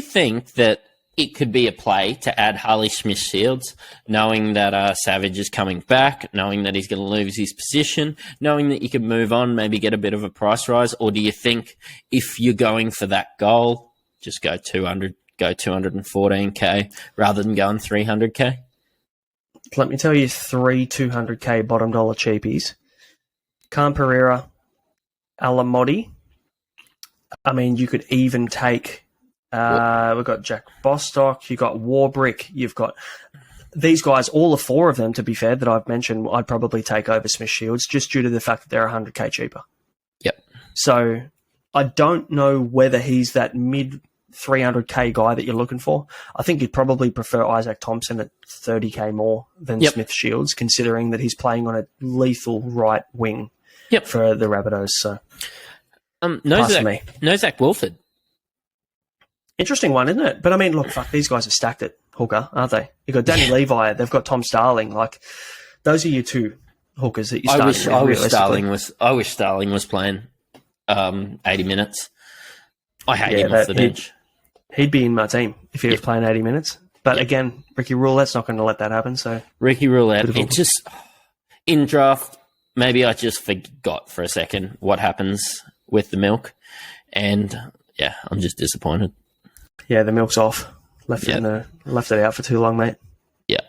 C: think that it could be a play to add Harley Smith Shields, knowing that Savage is coming back, knowing that he's going to lose his position, knowing that you could move on, maybe get a bit of a price rise? Or do you think if you're going for that goal, just go 214K rather than going 300K?
B: Let me tell you 3 200K bottom dollar cheapies. Khan Pereira, Alamotti. I mean, you could even take... we've got Jack Bostock, you've got Warbrick, you've got these guys, all the 4 of them, to be fair, that I've mentioned, I'd probably take over Smith Shields just due to the fact that they're 100K cheaper.
C: Yep.
B: So I don't know whether he's that mid 300K guy that you're looking for. I think you'd probably prefer Isaac Thompson at 30K more than Smith Shields, considering that he's playing on a lethal right wing for the Rabbitohs. So,
C: no Zach Wilford.
B: Interesting one, isn't it? But I mean, look, these guys are stacked at hooker, aren't they? You've got Danny Levi, they've got Tom Starling. Like, those are your 2 hookers that you start with.
C: I wish Starling was playing 80 minutes. I hate him off the bench.
B: He'd be in my team if he was playing 80 minutes. But again, Ricky Roulette's not going to let that happen. So Ricky Roulette,
C: in draft, maybe I just forgot for a second what happens with the milk. And yeah, I'm just disappointed.
B: Yeah, the milk's off. Left it out for too long, mate.
C: Yeah.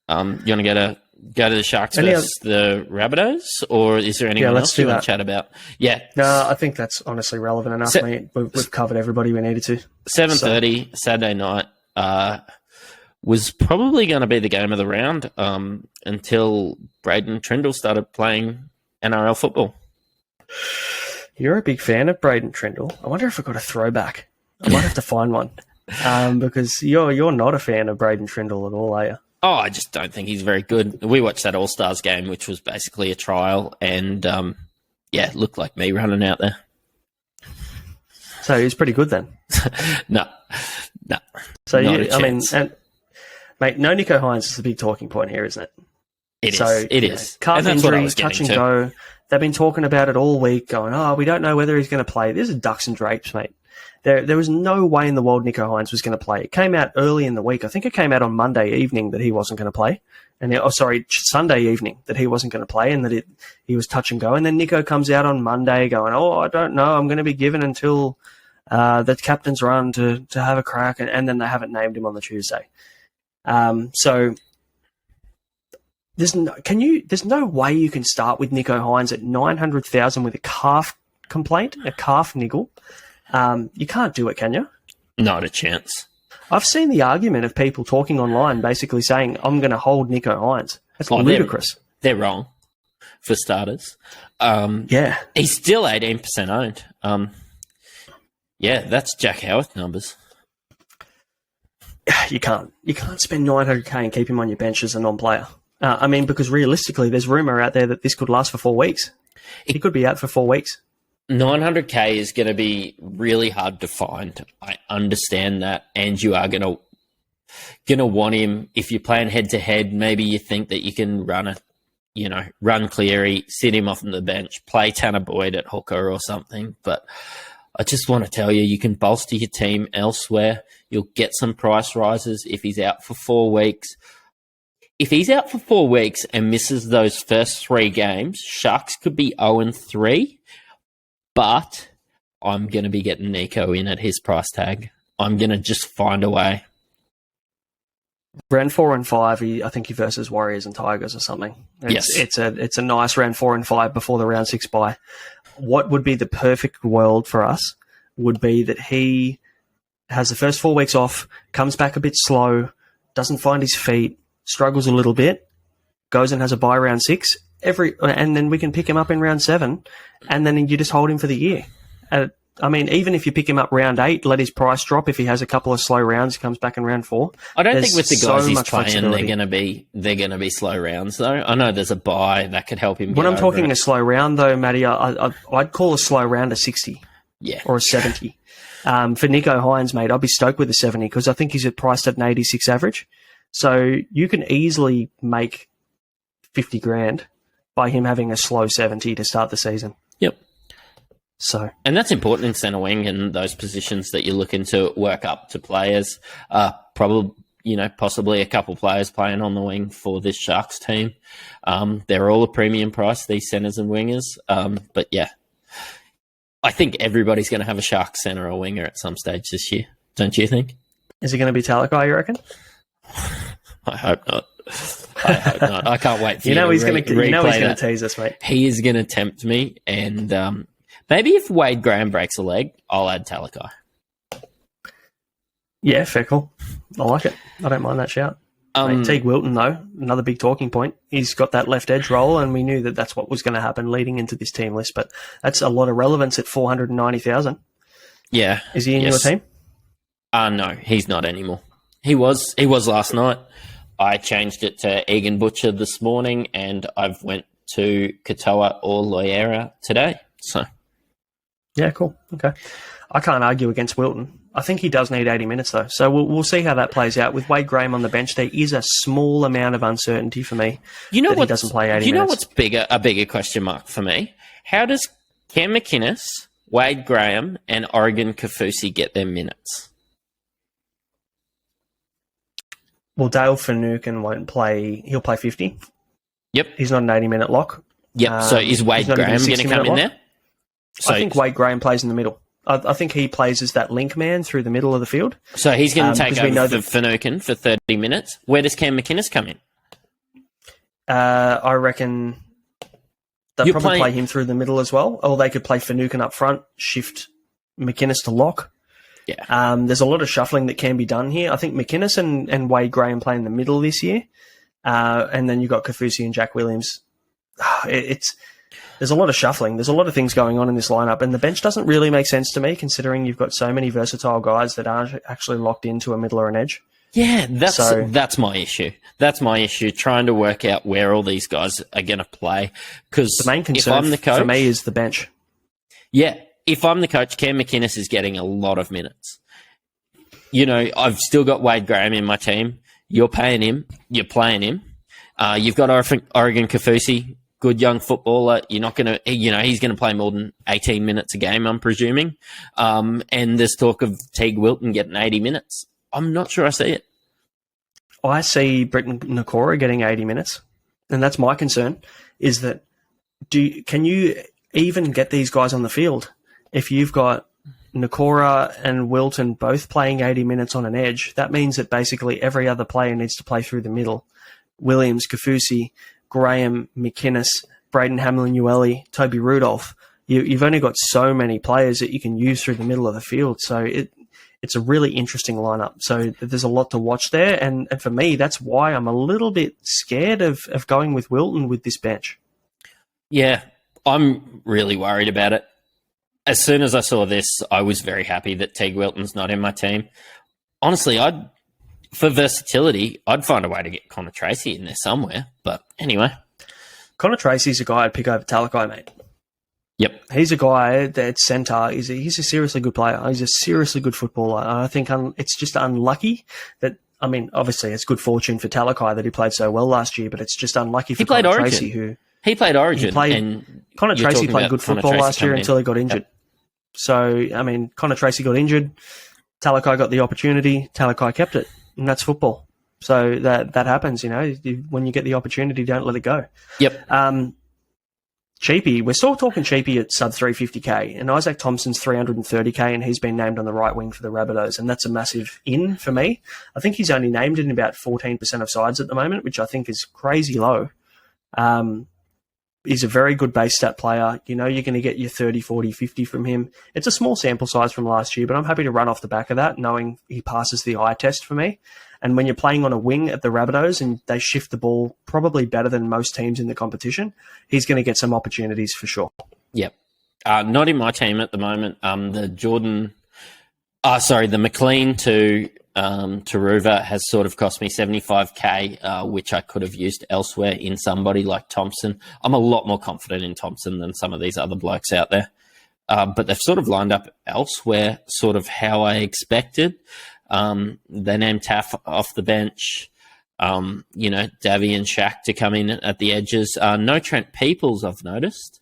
C: You want to go to the Sharks versus the Rabbitohs, or is there anyone else you want to chat about? Yeah.
B: No, I think that's honestly relevant enough, mate. We've covered everybody we needed to.
C: 7:30 Saturday night. was probably going to be the game of the round until Braden Trindle started playing NRL football.
B: You're a big fan of Braden Trindle. I wonder if I've got a throwback. I might have to find one because you're not a fan of Braden Trindle at all, are you?
C: Oh, I just don't think he's very good. We watched that All-Stars game, which was basically a trial, and it looked like me running out there.
B: So he's pretty good then.
C: No.
B: So mate, no Nico Hines is the big talking point here, isn't it?
C: It is.
B: Calf injury, touch and go. They've been talking about it all week, going, we don't know whether he's going to play. This is ducks and drapes, mate. There was no way in the world Nico Hines was going to play. It came out early in the week. I think it came out on Monday evening that he wasn't going to play. Sunday evening that he wasn't going to play and that he was touch and go. And then Nico comes out on Monday going, I don't know. I'm going to be given until the captain's run to have a crack. And then they haven't named him on the Tuesday. So there's no way you can start with Nico Hines at 900,000 with a calf complaint, a calf niggle. You can't do it, can you?
C: Not a chance.
B: I've seen the argument of people talking online basically saying, I'm going to hold Nico Hines. That's ludicrous.
C: They're wrong, for starters. He's still 18% owned. That's Jack Howarth numbers. You
B: can't spend $900K and keep him on your bench as a non-player. Because realistically, there's rumour out there that this could last for 4 weeks. He could be out for 4 weeks.
C: 900K is going to be really hard to find. I understand that, and you are going to want him if you're playing head to head. Maybe you think that you can run Cleary, sit him off on the bench, play Tanner Boyd at hooker or something. But I just want to tell you, you can bolster your team elsewhere. You'll get some price rises if he's out for 4 weeks. If he's out for 4 weeks and misses those first 3 games, Sharks could be 0-3. But I'm going to be getting Nico in at his price tag. I'm going to just find a way.
B: Round 4 and 5, I think he versus Warriors and Tigers or something. It's a nice round 4 and 5 before the round 6 bye. What would be the perfect world for us would be that he has the first 4 weeks off, comes back a bit slow, doesn't find his feet, struggles a little bit, goes and has a bye round 6, and then we can pick him up in round 7, and then you just hold him for the year. Even if you pick him up round 8, let his price drop. If he has a couple of slow rounds, he comes back in round 4.
C: I don't think with the guys he's playing, they're gonna be slow rounds though. I know there's a bye that could help him.
B: When I'm talking a slow round though, Matty, I'd call a slow round a 60, or a 70. For Nico Hines, mate, I'd be stoked with a 70 because I think he's priced at an 86 average. So you can easily make 50 grand by him having a slow 70 to start the season.
C: Yep.
B: And
C: that's important in centre wing and those positions that you're looking to work up to players. Possibly a couple players playing on the wing for this Sharks team. They're all a premium price, these centres and wingers. But yeah, I think everybody's going to have a Sharks centre or winger at some stage this year. Don't you think?
B: Is it going to be Talakai, you reckon?
C: I hope not. I can't wait for
B: he's going to tease us, mate.
C: He is going to tempt me, and maybe if Wade Graham breaks a leg, I'll add Talakai.
B: Yeah, fair call. I like it. I don't mind that shout. Teague Wilton, though, another big talking point. He's got that left edge role, and we knew that that's what was going to happen leading into this team list. But that's a lot of relevance at 490,000.
C: Yeah,
B: is he in your team?
C: No, he's not anymore. He was last night. I changed it to Egan Butcher this morning, and I've went to Katoa or Loiera today. So,
B: yeah, cool. Okay, I can't argue against Wilton. I think he does need 80 minutes though, so we'll see how that plays out. With Wade Graham on the bench, there is a small amount of uncertainty for me. He doesn't play 80 minutes.
C: You know what's a bigger question mark for me? How does Cam McInnes, Wade Graham, and Oregon Kaufusi get their minutes?
B: Well, Dale Finucane won't play. He'll play 50.
C: Yep.
B: He's not an 80-minute lock.
C: Yep. So is Wade Graham going to come in there? So
B: I think Wade Graham plays in the middle. I think he plays as that link man through the middle of the field.
C: So he's going to take over for Finucane for 30 minutes. Where does Cam McInnes come in?
B: I reckon they'll probably play him through the middle as well. Or they could play Finucane up front, shift McInnes to lock. There's a lot of shuffling that can be done here. I think McInnes and Wade Graham play in the middle this year. And then you've got Kaufusi and Jack Williams. There's a lot of shuffling. There's a lot of things going on in this lineup, and the bench doesn't really make sense to me, considering you've got so many versatile guys that aren't actually locked into a middle or an edge.
C: Yeah, that's my issue. That's my issue, trying to work out where all these guys are going to play. Because
B: the main concern for me is the bench.
C: Yeah, if I'm the coach, Cam McInnes is getting a lot of minutes. You know, I've still got Wade Graham in my team. You're paying him. You're playing him. You've got Oregon Kaufusi, good young footballer. You're not going to, he's going to play more than 18 minutes a game, I'm presuming. And there's talk of Teague Wilton getting 80 minutes. I'm not sure I see it.
B: I see Britton Nakora getting 80 minutes. And that's my concern, is that can you even get these guys on the field? If you've got Nakora and Wilton both playing 80 minutes on an edge, that means that basically every other player needs to play through the middle. Williams, Kaufusi, Graham, McInnes, Braden Hamlin-Uele, Toby Rudolph. You've only got so many players that you can use through the middle of the field. So it's a really interesting lineup. So there's a lot to watch there. And for me, that's why I'm a little bit scared of going with Wilton with this bench.
C: Yeah, I'm really worried about it. As soon as I saw this, I was very happy that Teague Wilton's not in my team. Honestly, for versatility, I'd find a way to get Connor Tracy in there somewhere. But anyway. Connor
B: Tracy's a guy I'd pick over Talakai, mate.
C: Yep.
B: He's a guy that centre. He's a seriously good player. He's a seriously good footballer. And I think it's just unlucky that, I mean, obviously it's good fortune for Talakai that he played so well last year, but it's just unlucky for Connor Tracy,
C: He played Origin.
B: Connor Tracy played good football last year until he got injured. Yep. So, I mean, Connor Tracy got injured. Talakai got the opportunity. Talakai kept it. And that's football. So that happens, when you get the opportunity, don't let it go.
C: Yep.
B: Cheapy, we're still talking Cheapy at sub 350k, and Isaac Thompson's 330k, and he's been named on the right wing for the Rabbitohs, and that's a massive in for me. I think he's only named in about 14% of sides at the moment, which I think is crazy low. He's a very good base stat player. You're going to get your 30, 40, 50 from him. It's a small sample size from last year, but I'm happy to run off the back of that, knowing he passes the eye test for me. And when you're playing on a wing at the Rabbitohs and they shift the ball probably better than most teams in the competition, he's going to get some opportunities for sure.
C: Yep. Not in my team at the moment. The McLean to Ruva has sort of cost me 75k, which I could have used elsewhere in somebody like Thompson. I'm a lot more confident in Thompson than some of these other blokes out there. But they've sort of lined up elsewhere, sort of how I expected. They named Taff off the bench, Davy and Shaq to come in at the edges. No Trent Peoples, I've noticed.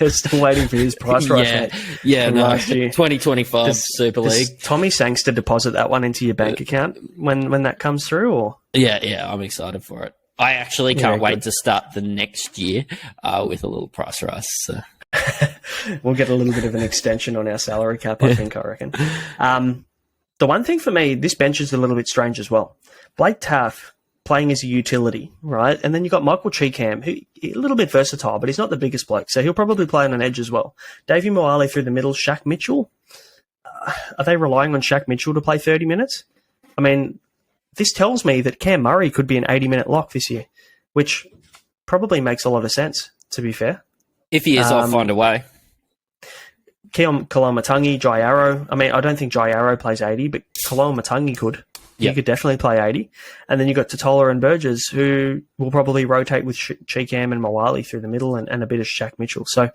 B: Still waiting for his price rise.
C: Last year. 2025 Super League.
B: Does Tommy Sangster deposit that one into your bank account when that comes through? Or
C: Yeah, I'm excited for it. I actually can't wait to start the next year with a little price rise. So.
B: We'll get a little bit of an extension on our salary cap, I think, I reckon. The one thing for me, this bench is a little bit strange as well. Blake Taff playing as a utility, right? And then you've got Michael Cheekham, who a little bit versatile, but he's not the biggest bloke, so he'll probably play on an edge as well. Davey Moale through the middle, Shaq Mitchell. Are they relying on Shaq Mitchell to play 30 minutes? I mean, this tells me that Cam Murray could be an 80-minute lock this year, which probably makes a lot of sense, to be fair.
C: If he is, I'll find a way.
B: Kaloamatangi, Jai Arrow. I mean, I don't think Jai Arrow plays 80, but Kaloamatangi could. He could definitely play 80. And then you've got Totola and Burgess, who will probably rotate with Cheekham and Moale through the middle and a bit of Shaq Mitchell. So,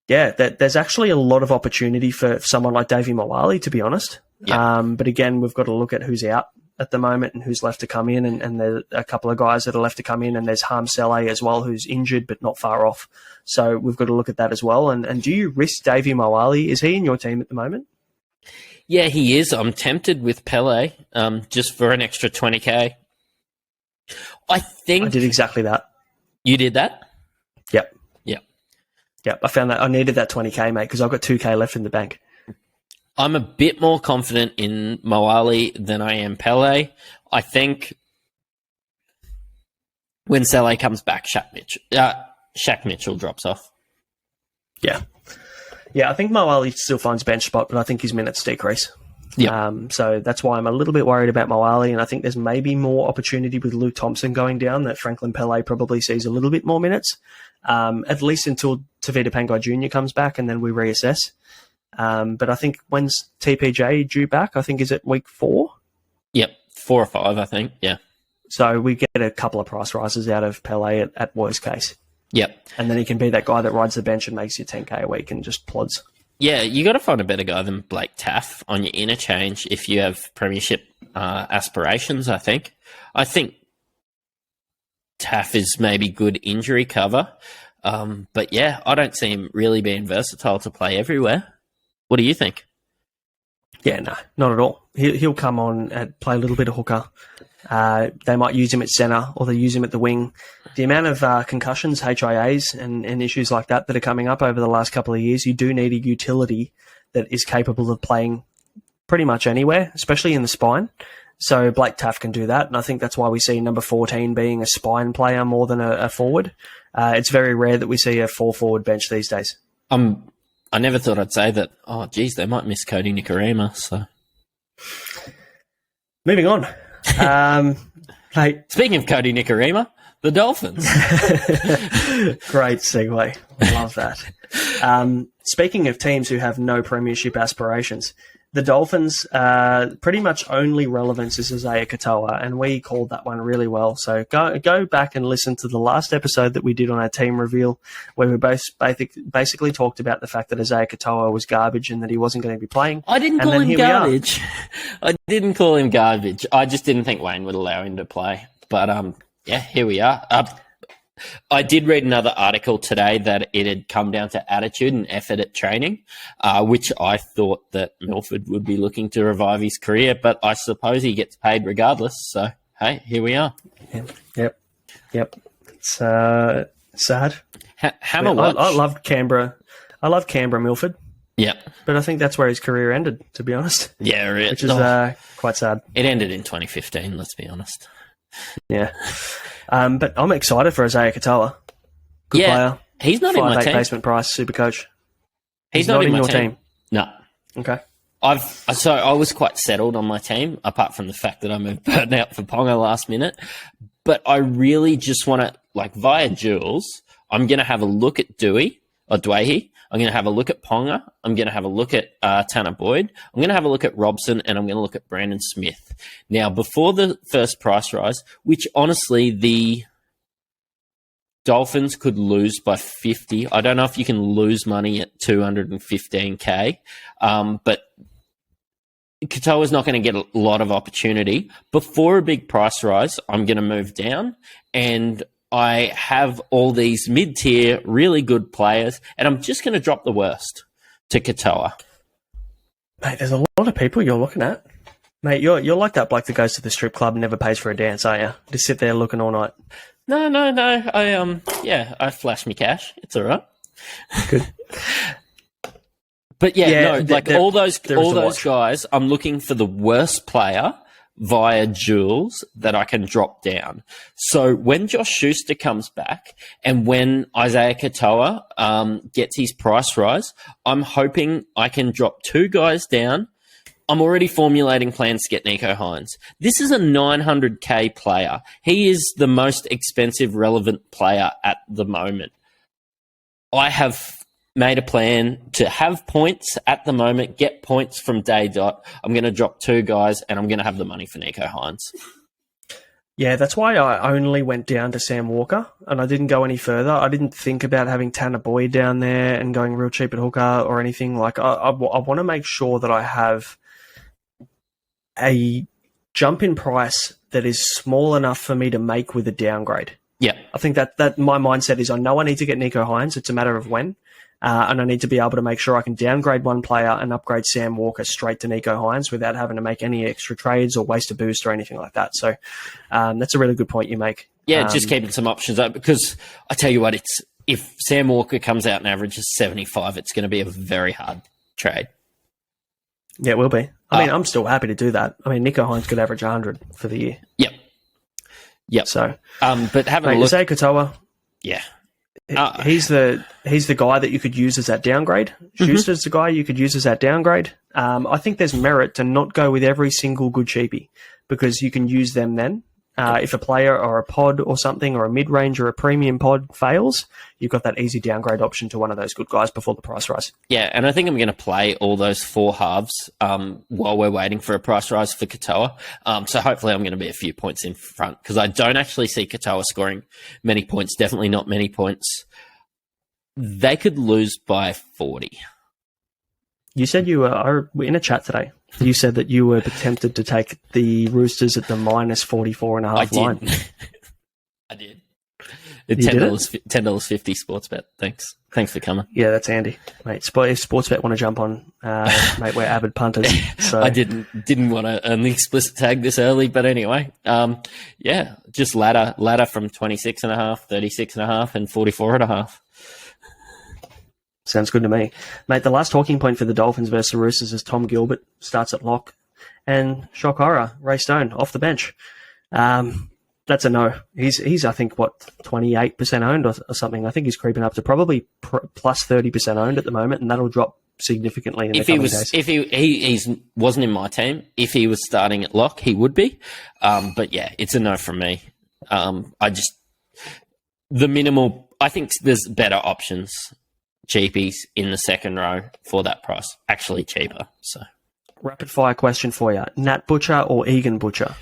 B: yeah, there's actually a lot of opportunity for someone like Davey Moale, to be honest. Yep. But again, we've got to look at who's out at the moment and who's left to come in. And there's a couple of guys that are left to come in. And there's Harm Saleh as well, who's injured but not far off. So we've got to look at that as well. And do you risk Davey Moale? Is he in your team at the moment?
C: Yeah, he is. I'm tempted with Pele just for an extra 20k. I
B: did exactly that.
C: You did that?
B: Yep.
C: Yep.
B: I found that I needed that 20k, mate, because I've got 2k left in the bank.
C: I'm a bit more confident in Moale than I am Pele. I think when Saleh comes back, Shaq Mitchell drops off.
B: Yeah. Yeah, I think Moali still finds bench spot, but I think his minutes decrease.
C: Yeah.
B: So that's why I'm a little bit worried about Moali, and I think there's maybe more opportunity with Luke Thompson going down, that Franklin Pele probably sees a little bit more minutes, at least until Tavita Pangai Jr. comes back, and then we reassess. But I think when's TPJ due back? I think is it week 4?
C: Yep, 4 or 5, I think. Yeah.
B: So we get a couple of price rises out of Pele at worst case.
C: Yep.
B: And then he can be that guy that rides the bench and makes you 10K a week and just plods.
C: Yeah, you got to find a better guy than Blake Taff on your interchange if you have premiership aspirations, I think. I think Taff is maybe good injury cover. But yeah, I don't see him really being versatile to play everywhere. What do you think?
B: Yeah, no, not at all. He'll come on and play a little bit of hooker. They might use him at centre, or they use him at the wing. The amount of concussions, HIAs, and issues like that are coming up over the last couple of years, you do need a utility that is capable of playing pretty much anywhere, especially in the spine. So Blake Taff can do that, and I think that's why we see number 14 being a spine player more than a forward. It's very rare that we see a 4-forward bench these days.
C: I never thought I'd say that. Oh, geez, they might miss Cody Nikorima. So,
B: moving on.
C: Speaking of Cody Nikorima, the Dolphins.
B: Great segue. Love that. Speaking of teams who have no premiership aspirations, the Dolphins' pretty much only relevance is Isaiah Katoa, and we called that one really well. So go back and listen to the last episode that we did on our team reveal, where we both basically talked about the fact that Isaiah Katoa was garbage and that he wasn't going to be playing.
C: I didn't call him garbage. I didn't call him garbage. I just didn't think Wayne would allow him to play. But yeah, here we are. I did read another article today that it had come down to attitude and effort at training, which I thought that Milford would be looking to revive his career, but I suppose he gets paid regardless. So, hey, here we are.
B: Yep. It's sad.
C: Hammer watch.
B: I loved Canberra. I love Canberra Milford.
C: Yeah.
B: But I think that's where his career ended, to be honest.
C: Yeah,
B: which is quite sad.
C: It ended in 2015, let's be honest.
B: Yeah. But I'm excited for Isaiah Katoa. Good player.
C: He's not in my team.
B: Basement price, Supercoach.
C: He's not in
B: your
C: team. No.
B: Okay.
C: I was quite settled on my team, apart from the fact that I moved Burton out for Ponga last minute. But I really just want to, like, via Jules, I'm going to have a look at Dewey. I'm going to have a look at Ponga. I'm going to have a look at Tanner Boyd. I'm going to have a look at Robson, and I'm going to look at Brandon Smith. Now, before the first price rise, which honestly the Dolphins could lose by 50. I don't know if you can lose money at 215K, but Katoa's not going to get a lot of opportunity. Before a big price rise, I'm going to move down, and I have all these mid-tier, really good players, and I'm just going to drop the worst to Katoa.
B: Mate, there's a lot of people you're looking at. Mate, you're like that bloke that goes to the strip club and never pays for a dance, aren't you? Just sit there looking all night.
C: No. I flash me cash. It's all right.
B: Good.
C: But all those guys, I'm looking for the worst player via Jules that I can drop down. So when Josh Schuster comes back and when Isaiah Katoa gets his price rise, I'm hoping I can drop 2 guys down. I'm already formulating plans to get Nico Hines. This is a 900K player. He is the most expensive relevant player at the moment. I have made a plan to have points at the moment, get points from day dot. I'm going to drop 2 guys, and I'm going to have the money for Nico Hines.
B: Yeah, that's why I only went down to Sam Walker, and I didn't go any further. I didn't think about having Tanner Boyd down there and going real cheap at hooker or anything. Like, I want to make sure that I have a jump in price that is small enough for me to make with a downgrade.
C: Yeah.
B: I think that my mindset is I know I need to get Nico Hines. It's a matter of when. And I need to be able to make sure I can downgrade one player and upgrade Sam Walker straight to Nico Hines without having to make any extra trades or waste a boost or anything like that. So that's a really good point you make.
C: Yeah, just keeping some options up, because I tell you what, if Sam Walker comes out and averages 75, it's going to be a very hard trade.
B: Yeah, it will be. I mean, I'm still happy to do that. I mean, Nico Hines could average 100 for the year.
C: Yep.
B: So,
C: but having a look,
B: Isaiah Katoa,
C: yeah,
B: he's the guy that you could use as that downgrade. Schuster's the guy you could use as that downgrade. I think there's merit to not go with every single good cheapie because you can use them then. If a player or a pod or something or a mid-range or a premium pod fails, you've got that easy downgrade option to one of those good guys before the price rise.
C: Yeah, and I think I'm going to play all those 4 halves while we're waiting for a price rise for Katoa. So hopefully I'm going to be a few points in front because I don't actually see Katoa scoring many points, definitely not many points. They could lose by 40.
B: You said you were in a chat today. You said that you were tempted to take the Roosters at the minus 44.5 line.
C: I did. $10.50 sports bet. Thanks for coming.
B: Yeah, that's handy, mate. If Sportsbet want to jump on, mate, we're avid punters. So
C: I didn't want an explicit tag this early, but anyway, just ladder from 26.5, 36.5, and 44.5.
B: Sounds good to me. Mate, the last talking point for the Dolphins versus the Roosters is Tom Gilbert starts at lock. And shock horror, Ray Stone off the bench. That's a no. He's I think, 28% owned or something. I think he's creeping up to probably plus 30% owned at the moment, and that'll drop significantly in the coming days. If
C: he wasn't in my team, if he was starting at lock, he would be. But yeah, it's a no from me. I think there's better options. Cheapies in the second row for that price. Actually cheaper. So,
B: rapid fire question for you. Nat Butcher or Egan Butcher?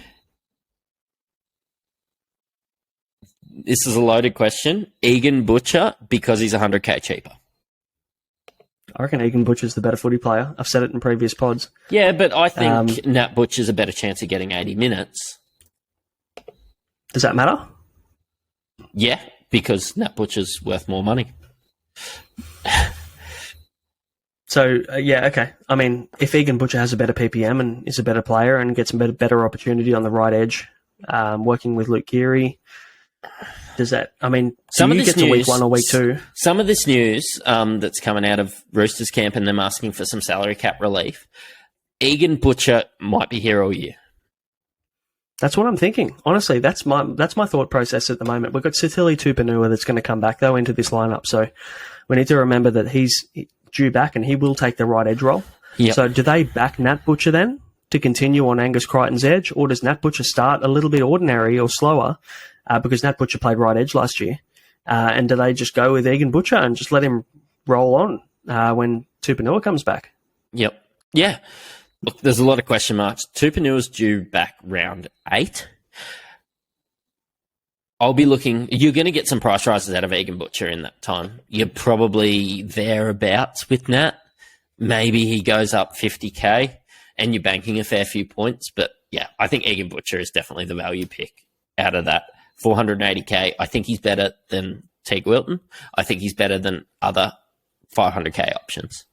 C: This is a loaded question. Egan Butcher because he's 100k cheaper.
B: I reckon Egan Butcher's the better footy player. I've said it in previous pods.
C: Yeah, but I think Nat Butcher's a better chance of getting 80 minutes.
B: Does that matter?
C: Yeah, because Nat Butcher's worth more money.
B: So, okay. I mean, if Egan Butcher has a better PPM and is a better player and gets a better opportunity on the right edge, working with Luke Keary, does that... I mean, do you get to week 1 or week 2?
C: Some of this news that's coming out of Roosters camp and them asking for some salary cap relief, Egan Butcher might be here all year.
B: That's what I'm thinking. Honestly, that's my thought process at the moment. We've got Sitili Tupanua that's going to come back, though, into this lineup. So we need to remember that he's due back and he will take the right edge role.
C: Yep.
B: So do they back Nat Butcher then to continue on Angus Crichton's edge, or does Nat Butcher start a little bit ordinary or slower because Nat Butcher played right edge last year? And do they just go with Egan Butcher and just let him roll on when Tupanua comes back?
C: Yep. Yeah. Look, there's a lot of question marks. Tupanua's due back round 8. I'll be looking... You're going to get some price rises out of Egan Butcher in that time. You're probably thereabouts with Nat. Maybe he goes up 50k and you're banking a fair few points. But yeah, I think Egan Butcher is definitely the value pick out of that. 480k. I think he's better than Teague Wilton. I think he's better than other 500k options.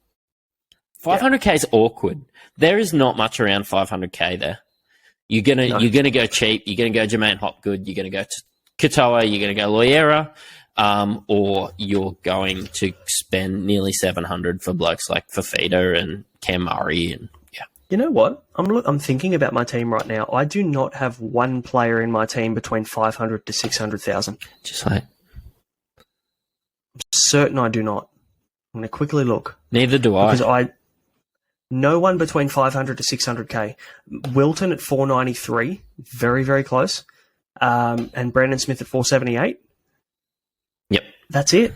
C: 500k is awkward. There is not much around 500k there. You're gonna go cheap. You're gonna go Jermaine Hopgood. You're gonna go Katoa. You're gonna go Loiera, or you're going to spend nearly 700 for blokes like Fafita and Cam Murray. And yeah,
B: you know what? I'm thinking about my team right now. I do not have one player in my team between 500 to 600,000.
C: Just like,
B: I'm certain I do not. I'm gonna quickly look.
C: Neither do I.
B: Because no one between 500 to 600k. Wilton at 493, very, very close. And Brandon Smith at 478.
C: Yep.
B: That's it.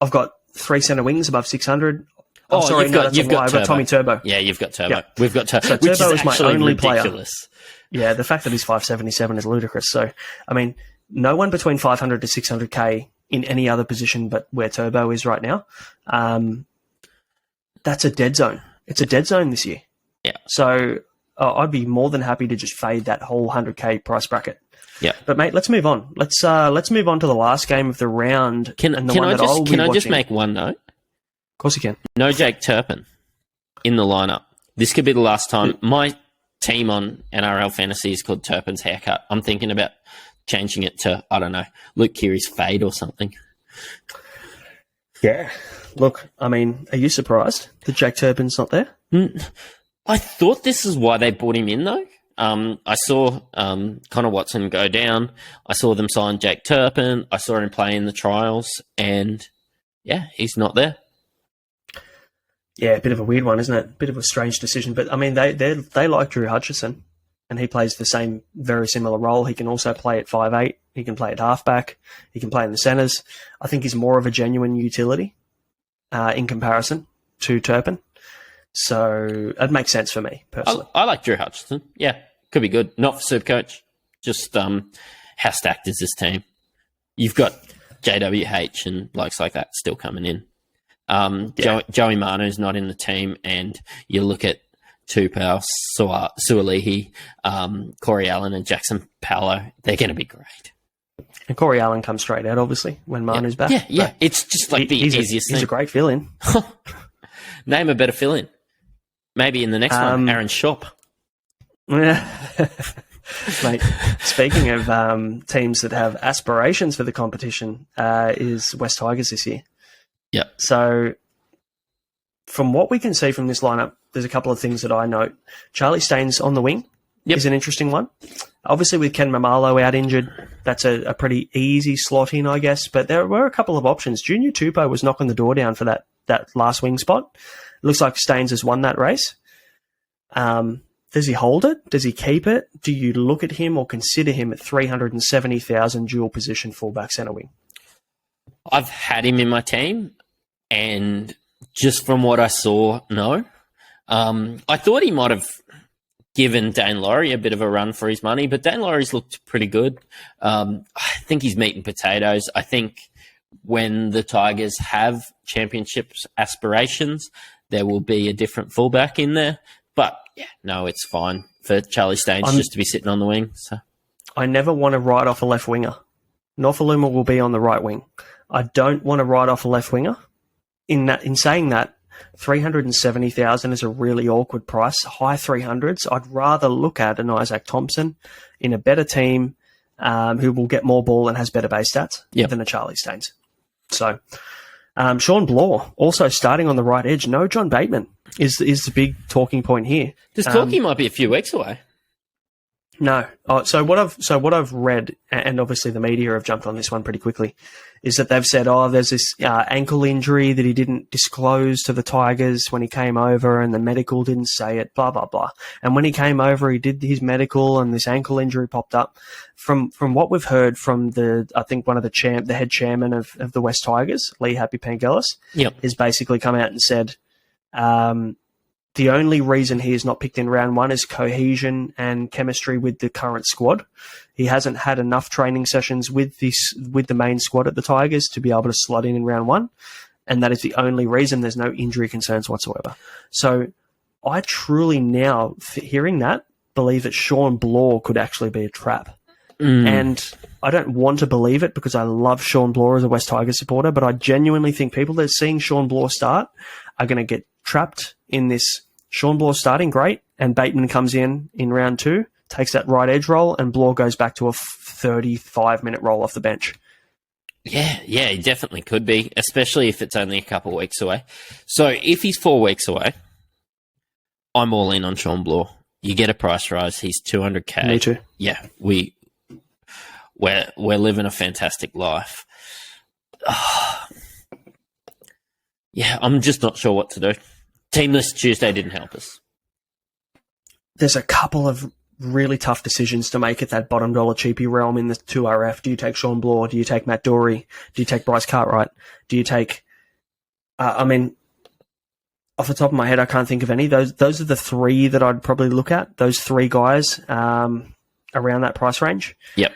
B: I've got 3 centre wings above 600.
C: Oh, sorry,
B: I've got Tommy Turbo.
C: Yeah, you've got Turbo.
B: Yep.
C: We've got Turbo.
B: So Turbo is my only
C: ridiculous.
B: Player. Yeah, the fact that he's 577 is ludicrous. So, I mean, no one between 500 to 600k in any other position but where Turbo is right now. That's a dead zone. It's a dead zone this year.
C: Yeah.
B: So I'd be more than happy to just fade that whole 100k price bracket.
C: Yeah.
B: But mate, let's move on. Let's move on to the last game of the round.
C: Can I just make one note?
B: Of course you can.
C: No Jake Turpin in the lineup. This could be the last time. My team on NRL Fantasy is called Turpin's Haircut. I'm thinking about changing it to, I don't know, Luke Keary's Fade or something.
B: Yeah. Look, I mean, are you surprised that Jake Turpin's not there?
C: I thought this is why they brought him in, though. I saw Connor Watson go down. I saw them sign Jake Turpin. I saw him play in the trials, and yeah, he's not there.
B: Yeah, a bit of a weird one, isn't it? Bit of a strange decision, but I mean, they like Drew Hutchison, and he plays the same, very similar role. He can also play at 5'8". He can play at halfback. He can play in the centres. I think he's more of a genuine utility in comparison to Turpin. So it makes sense for me, personally.
C: I like Drew Hutchison. Yeah, could be good. Not for Supercoach. Just how stacked is this team? You've got JWH and blokes like that still coming in. Joey Manu's not in the team, and you look at Tupou, Sualihi, Corey Allen and Jackson Paolo. They're going to be great.
B: And Corey Allen comes straight out, obviously, when Manu's back.
C: Yeah. But it's just like the easiest thing.
B: He's a great fill-in.
C: Name a better fill-in. Maybe in the next one, Aaron Shop.
B: Mate, speaking of teams that have aspirations for the competition, is West Tigers this year.
C: Yeah.
B: So from what we can see from this lineup, there's a couple of things that I note. Charlie Staines on the wing is an interesting one. Obviously, with Ken Mamalo out injured, that's a pretty easy slot in, I guess. But there were a couple of options. Junior Tupou was knocking the door down for that last wing spot. It looks like Staines has won that race. Does he hold it? Does he keep it? Do you look at him or consider him at 370,000 dual position fullback centre wing?
C: I've had him in my team, and just from what I saw, no. I thought he might have given Dane Laurie a bit of a run for his money, but Dane Laurie's looked pretty good. I think he's meat and potatoes. I think when the Tigers have championships aspirations, there will be a different fullback in there. But, yeah, no, it's fine for Charlie Staines just to be sitting on the wing. So
B: I never want to write off a left winger. Nofaluma will be on the right wing. I don't want to write off a left winger. In saying that, 370,000 is a really awkward price. High 300s. I'd rather look at an Isaac Thompson in a better team who will get more ball and has better base stats than a Charlie Staines. So Sean Blaw also starting on the right edge. No John Bateman is the big talking point here.
C: This talking might be a few weeks away.
B: No. So what I've read, and obviously the media have jumped on this one pretty quickly, is that they've said, there's this ankle injury that he didn't disclose to the Tigers when he came over, and the medical didn't say it, blah, blah, blah. And when he came over, he did his medical, and this ankle injury popped up. From what we've heard from I think one of the head chairman of the West Tigers, Lee Happy Pangelis, has basically come out and said, the only reason he is not picked in round one is cohesion and chemistry with the current squad. He hasn't had enough training sessions with the main squad at the Tigers to be able to slot in round one, and that is the only reason. There's no injury concerns whatsoever. So I truly now, hearing that, believe that Sean Blaw could actually be a trap. And I don't want to believe it because I love Sean Blaw as a West Tigers supporter, but I genuinely think people that are seeing Sean Blaw start are going to get trapped in this. Sean Blaw starting great, and Bateman comes in round two, takes that right edge role, and Blaw goes back to a 35-minute roll off the bench.
C: Yeah, he definitely could be, especially if it's only a couple of weeks away. So if he's 4 weeks away, I'm all in on Sean Blaw. You get a price rise. He's $200K.
B: Me too.
C: Yeah, we're living a fantastic life. Yeah, I'm just not sure what to do. Team list Tuesday didn't help us.
B: There's a couple of really tough decisions to make at that bottom dollar cheapie realm in the 2RF. Do you take Sean Blaw? Do you take Matt Doorey? Do you take Bryce Cartwright? Do you take... off the top of my head, I can't think of any. Those are the three that I'd probably look at. Those three guys around that price range.
C: Yep.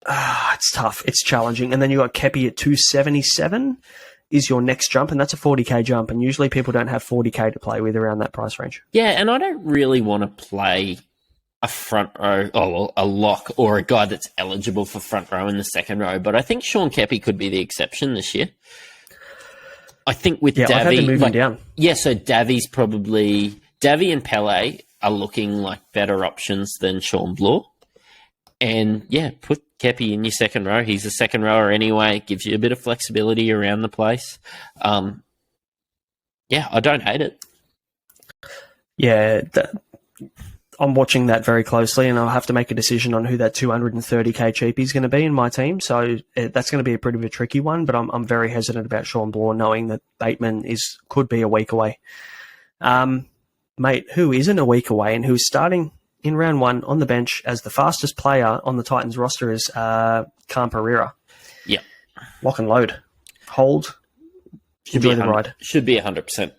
B: It's tough. It's challenging. And then you got Kepi at 277 is your next jump, and that's a 40K jump. And usually people don't have 40K to play with around that price range.
C: Yeah, and I don't really want to play a front row, a lock, or a guy that's eligible for front row in the second row. But I think Sean Kepi could be the exception this year. I think with Davy,
B: I've had to move him down.
C: Yeah, so Davy and Pele are looking like better options than Sean Blaw. And yeah, put Kepi in your second row. He's a second rower anyway. It gives you a bit of flexibility around the place. I don't hate it.
B: Yeah, I'm watching that very closely, and I'll have to make a decision on who that 230k cheapie is going to be in my team. So that's going to be a pretty bit tricky one, but I'm very hesitant about Sean Blaw, knowing that Bateman could be a week away. Mate, who isn't a week away and who's starting in round one on the bench as the fastest player on the Titans roster is Khan Pereira.
C: Yeah.
B: Lock and load. Hold. Enjoy the ride.
C: Should be 100%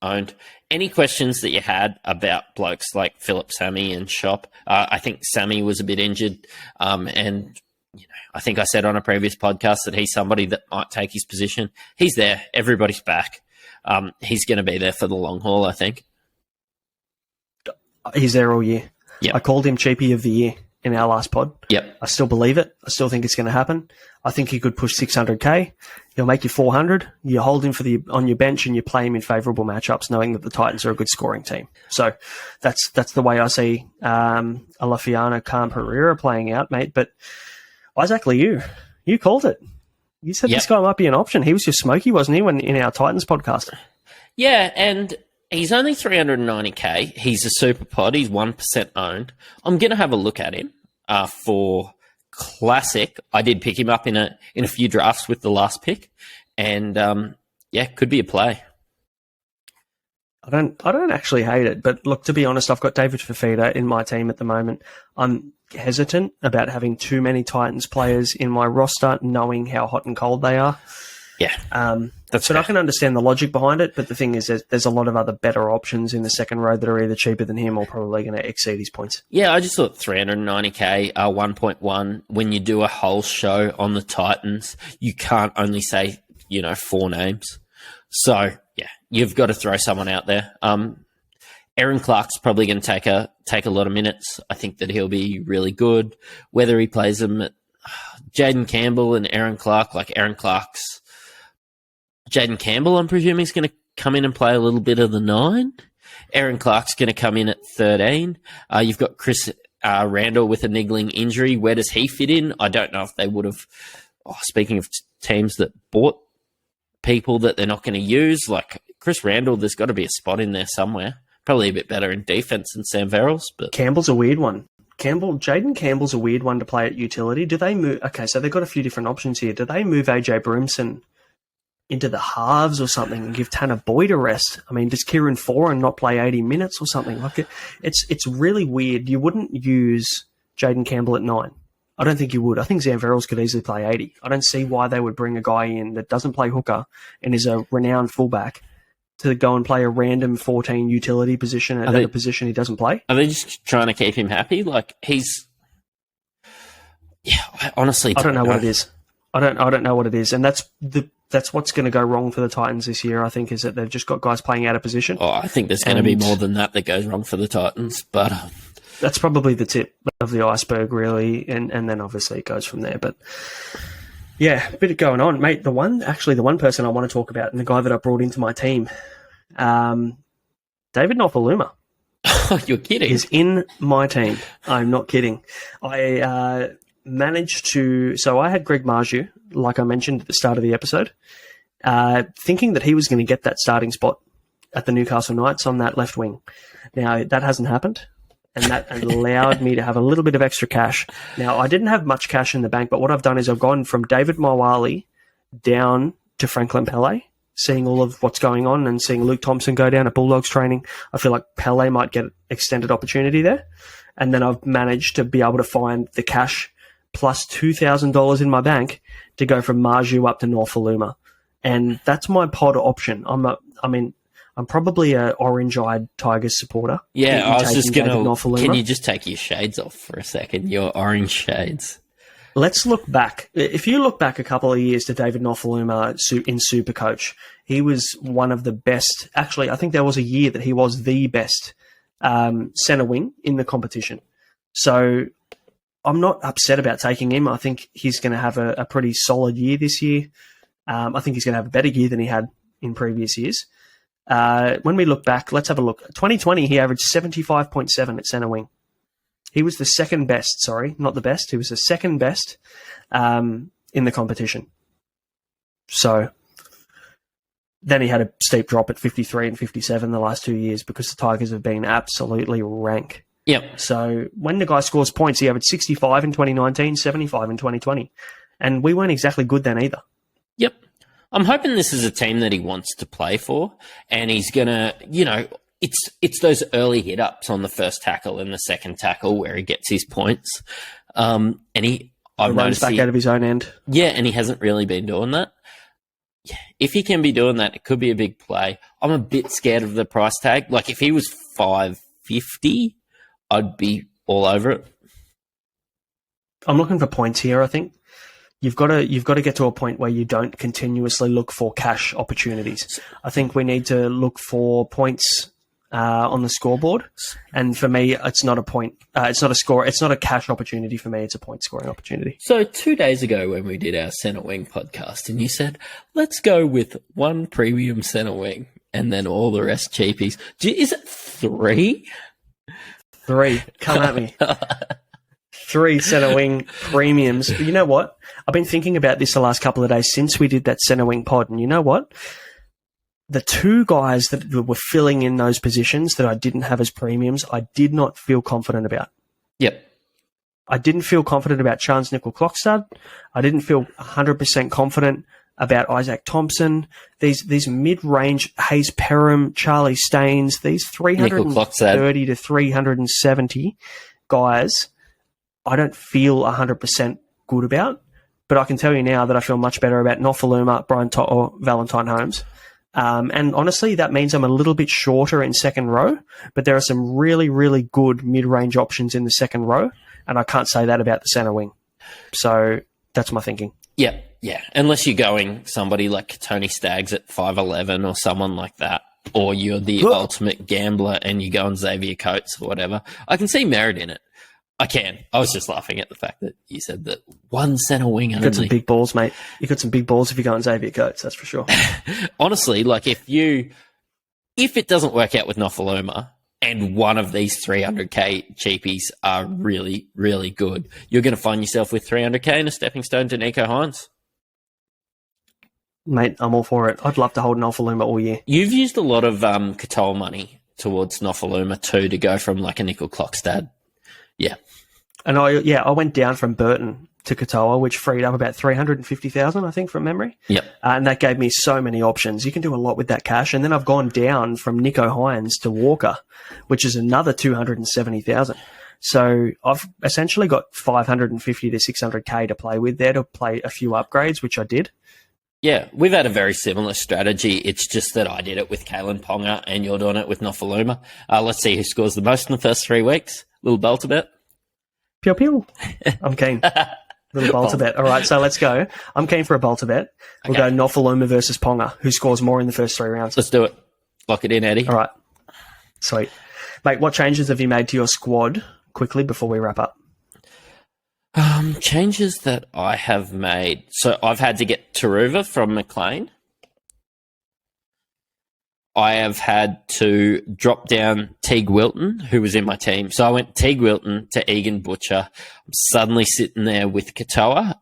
C: owned. Any questions that you had about blokes like Philip Sammy and Shop? I think Sammy was a bit injured, and I think I said on a previous podcast that he's somebody that might take his position. He's there. Everybody's back. He's going to be there for the long haul, I think.
B: He's there all year.
C: Yep.
B: I called him Cheapie of the Year in our last pod.
C: Yep.
B: I still believe it. I still think it's going to happen. I think he could push 600k. He'll make you 400. You hold him on your bench and you play him in favourable matchups, knowing that the Titans are a good scoring team. So that's the way I see Alafiana Khan Pereira playing out, mate. But Isaac Liu, you called it. You said This guy might be an option. He was just smoky, wasn't he, in our Titans podcast?
C: Yeah, and he's only 390k. He's a super pod. He's 1% owned. I'm going to have a look at him for Classic. I did pick him up in a few drafts with the last pick, and could be a play.
B: I don't actually hate it, but look, to be honest, I've got David Fafita in my team at the moment. I'm hesitant about having too many Titans players in my roster, knowing how hot and cold they are.
C: Yeah,
B: but fair. I can understand the logic behind it, but the thing is there's a lot of other better options in the second row that are either cheaper than him or probably going to exceed his points.
C: Yeah, I just thought 390k, 1.1. When you do a whole show on the Titans, you can't only say 4 names. So yeah, you've got to throw someone out there. Aaron Clark's probably going to take a lot of minutes. I think that he'll be really good. Whether he plays them at Jaden Campbell and Aaron Clark, like Aaron Clark's Jaden Campbell, I'm presuming, is going to come in and play a little bit of the 9. Aaron Clark's going to come in at 13. You've got Chris Randall with a niggling injury. Where does he fit in? I don't know if they would have. Speaking of teams that bought people that they're not going to use, like Chris Randall, there's got to be a spot in there somewhere. Probably a bit better in defense than Sam Verrills. But
B: Campbell's a weird one. Jaden Campbell's a weird one to play at utility. Do they move? Okay, so they've got a few different options here. Do they move AJ Brimson into the halves or something and give Tanner Boyd a rest? I mean, does Kieran Foran not play 80 minutes or something? Like it's really weird. You wouldn't use Jaden Campbell at 9. I don't think you would. I think Sam Verrills could easily play 80. I don't see why they would bring a guy in that doesn't play hooker and is a renowned fullback to go and play a random 14 utility position at a position he doesn't play.
C: Are they just trying to keep him happy? Like honestly,
B: I don't know what it is. I don't know what it is, and that's what's going to go wrong for the Titans this year, I think, is that they've just got guys playing out of position.
C: Oh, I think there's going to be more than that goes wrong for the Titans, but
B: that's probably the tip of the iceberg, really, and then obviously it goes from there. But yeah, a bit going on, mate. The one person I want to talk about, and the guy that I brought into my team, David Nofaluma.
C: You're kidding.
B: Is in my team. I'm not kidding. I managed to... So I had Greg Marju, like I mentioned at the start of the episode, thinking that he was going to get that starting spot at the Newcastle Knights on that left wing. Now, that hasn't happened, and that allowed me to have a little bit of extra cash. Now, I didn't have much cash in the bank, but what I've done is I've gone from David Mawali down to Franklin Pele, seeing all of what's going on and seeing Luke Thompson go down at Bulldogs training. I feel like Pele might get extended opportunity there. And then I've managed to be able to find the cash plus $2,000 in my bank to go from Marju up to Norfoluma. And that's my pod option. I'm probably a orange-eyed Tigers supporter.
C: Yeah, I was just going to... Can you just take your shades off for a second, your orange shades?
B: Let's look back. If you look back a couple of years to David Nofaluma in Supercoach, he was one of the best. Actually, I think there was a year that he was the best centre wing in the competition. So I'm not upset about taking him. I think he's going to have a pretty solid year this year. I think he's going to have a better year than he had in previous years. When we look back, let's have a look. 2020, he averaged 75.7 at centre wing. He was the second best, sorry, not the best. He was the second best in the competition. So then he had a steep drop at 53 and 57 the last 2 years because the Tigers have been absolutely rank.
C: Yep.
B: So when the guy scores points, he averaged 65 in 2019, 75 in 2020. And we weren't exactly good then either.
C: Yep. I'm hoping this is a team that he wants to play for, and he's going to, it's those early hit-ups on the first tackle and the second tackle where he gets his points. And I've
B: runs back out of his own end.
C: Yeah, and he hasn't really been doing that. Yeah, if he can be doing that, it could be a big play. I'm a bit scared of the price tag. Like, if he was $5.50, I'd be all over it.
B: I'm looking for points here, I think. You've got to get to a point where you don't continuously look for cash opportunities. I think we need to look for points on the scoreboard. And for me, it's not a point. It's not a score. It's not a cash opportunity for me. It's a point scoring opportunity.
C: So 2 days ago when we did our centre wing podcast, and you said, let's go with one premium centre wing and then all the rest cheapies. Is it 3?
B: 3. Come at me. 3 centre wing premiums. But you know what? I've been thinking about this the last couple of days since we did that centre wing pod. And you know what? The 2 guys that were filling in those positions that I didn't have as premiums, I did not feel confident about.
C: Yep.
B: I didn't feel confident about Chance Nickel-Clockstad. I didn't feel 100% confident about Isaac Thompson. These mid-range Hayes Perham, Charlie Staines, these 330 to 370 guys, I don't feel 100% good about, but I can tell you now that I feel much better about Nofaluma, Brian or Valentine Holmes. And honestly, that means I'm a little bit shorter in second row, but there are some really, really good mid-range options in the second row, and I can't say that about the centre wing. So that's my thinking.
C: Yeah. Unless you're going somebody like Tony Staggs at 5'11" or someone like that, or you're the ultimate gambler and you go on Xavier Coates or whatever. I can see merit in it. I can. I was just laughing at the fact that you said that one centre wing only.
B: You got some big balls, mate. You got some big balls if you go on Xavier Coates, that's for sure.
C: Honestly, like if it doesn't work out with Nofaluma and one of these 300k cheapies are really, really good, you're going to find yourself with 300k and a stepping stone to Nico Hines.
B: Mate, I'm all for it. I'd love to hold Nofaluma all year.
C: You've used a lot of Katoa money towards Nofaluma too to go from like a Nickel-Clockstad. Yeah.
B: And I went down from Burton to Katoa, which freed up about 350,000, I think, from memory.
C: Yep.
B: And that gave me so many options. You can do a lot with that cash. And then I've gone down from Nico Hines to Walker, which is another 270,000. So I've essentially got 550 to 600k to play with there to play a few upgrades, which I did.
C: Yeah, we've had a very similar strategy. It's just that I did it with Kalen Ponga and you're doing it with Nofaluma. Let's see who scores the most in the first 3 weeks. Little Bolter bet.
B: Pew pew. I'm keen. Little Bolter bet. All right, so let's go. I'm keen for a Bolter bet. We'll go Nofaluma versus Ponga. Who scores more in the first 3 rounds?
C: Let's do it. Lock it in, Eddie.
B: All right. Sweet. Mate, what changes have you made to your squad quickly before we wrap up?
C: Changes that I have made. So I've had to get Taruva from McLean. I have had to drop down Teague Wilton, who was in my team. So I went Teague Wilton to Egan Butcher. I'm suddenly sitting there with Katoa.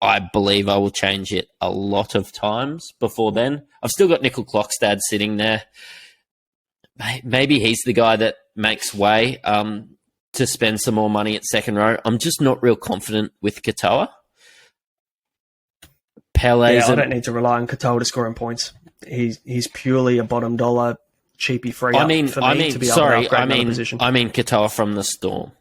C: I believe I will change it a lot of times before then. I've still got Nickel-Clockstad sitting there. Maybe he's the guy that makes way to spend some more money at second row. I'm just not real confident with Katoa.
B: I don't need to rely on Katoa to score in points. He's purely a bottom dollar cheapy free up for me to be able to upgrade another position.
C: I mean Katoa from the Storm.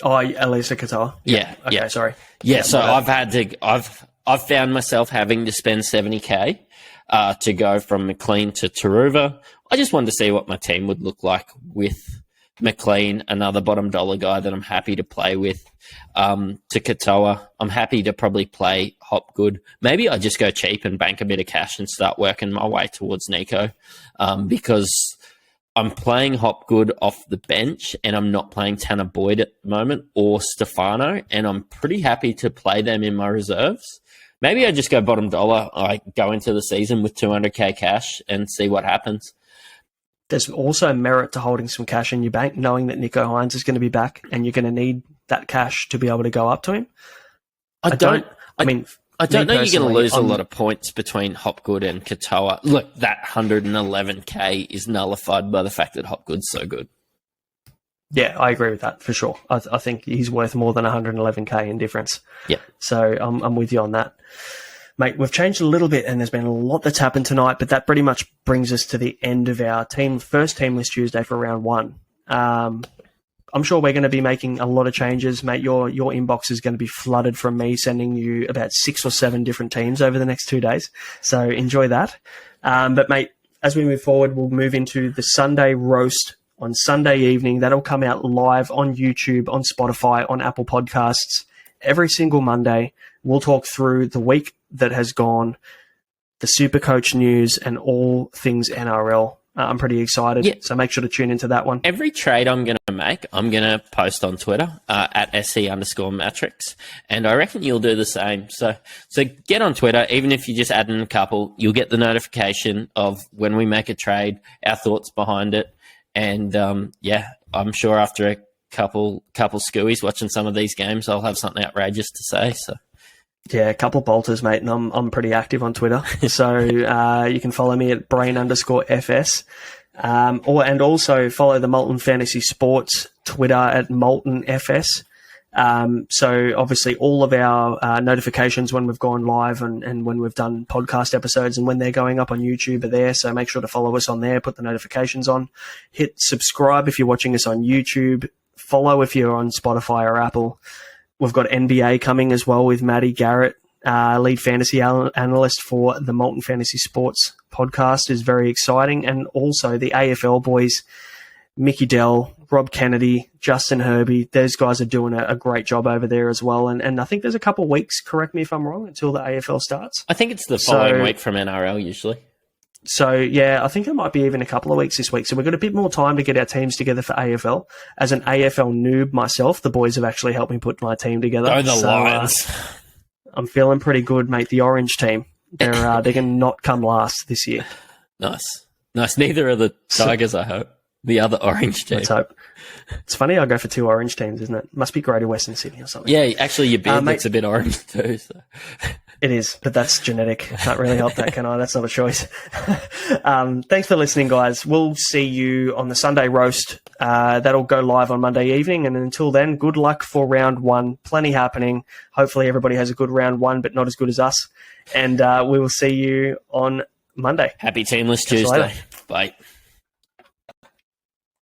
B: Oh, Elisa Katoa.
C: Yeah.
B: Okay,
C: yeah.
B: Sorry.
C: Yeah, so I've found myself having to spend 70k to go from McLean to Taruva. I just wanted to see what my team would look like with McLean, another bottom dollar guy that I'm happy to play with, to Katoa. I'm happy to probably play Hopgood. Maybe I just go cheap and bank a bit of cash and start working my way towards Nico, because I'm playing Hopgood off the bench and I'm not playing Tanner Boyd at the moment or Stefano, and I'm pretty happy to play them in my reserves. Maybe I just go bottom dollar. I go into the season with 200k cash and see what happens.
B: There's also merit to holding some cash in your bank, knowing that Nico Hines is going to be back and you're going to need that cash to be able to go up to him.
C: I don't know you're going to lose a lot of points between Hopgood and Katoa. Look, that 111k is nullified by the fact that Hopgood's so good.
B: Yeah, I agree with that for sure. I think he's worth more than 111k in difference.
C: Yeah.
B: So I'm with you on that. Mate, we've changed a little bit and there's been a lot that's happened tonight, but that pretty much brings us to the end of our first team list Tuesday for round one. I'm sure we're going to be making a lot of changes, mate. Your inbox is going to be flooded from me sending you about 6 or 7 different teams over the next 2 days. So enjoy that. But mate, as we move forward, we'll move into the Sunday roast on Sunday evening. That'll come out live on YouTube, on Spotify, on Apple Podcasts every single Monday. We'll talk through the week that has gone, the Supercoach news, and all things NRL. I'm pretty excited, so make sure to tune into that one.
C: Every trade I'm going to make, I'm going to post on Twitter at SC_Matrix, and I reckon you'll do the same. So get on Twitter, even if you just add in a couple, you'll get the notification of when we make a trade, our thoughts behind it, and I'm sure after a couple skewies watching some of these games, I'll have something outrageous to say. So.
B: Yeah, a couple bolters, mate, and I'm pretty active on Twitter. So you can follow me at Brain_FS. And also follow the Molten Fantasy Sports Twitter at Molten FS. So obviously all of our notifications when we've gone live and when we've done podcast episodes and when they're going up on YouTube are there. So make sure to follow us on there, put the notifications on. Hit subscribe if you're watching us on YouTube. Follow if you're on Spotify or Apple. We've got NBA coming as well with Matty Garrett, lead fantasy analyst for the Molten Fantasy Sports podcast, is very exciting. And also the AFL boys, Mickey Dell, Rob Kennedy, Justin Herbie, those guys are doing a great job over there as well. And I think there's a couple of weeks, correct me if I'm wrong, until the AFL starts.
C: I think it's the following week from NRL usually.
B: So, yeah, I think it might be even a couple of weeks this week. So we've got a bit more time to get our teams together for AFL. As an AFL noob myself, the boys have actually helped me put my team together.
C: Go the Lions.
B: I'm feeling pretty good, mate. The orange team, they're going to not come last this year.
C: Nice. Neither are the Tigers, I hope. The other orange team.
B: Let's hope. It's funny I go for 2 orange teams, isn't it? Must be Greater Western Sydney or something.
C: Yeah, actually your beard looks a bit orange too. So.
B: It is, but that's genetic. I can't really help that, can I? That's not a choice. Thanks for listening, guys. We'll see you on the Sunday roast. That'll go live on Monday evening. And until then, good luck for round one. Plenty happening. Hopefully everybody has a good round one, but not as good as us. And we will see you on Monday.
C: Happy Teamless Tuesday. Bye.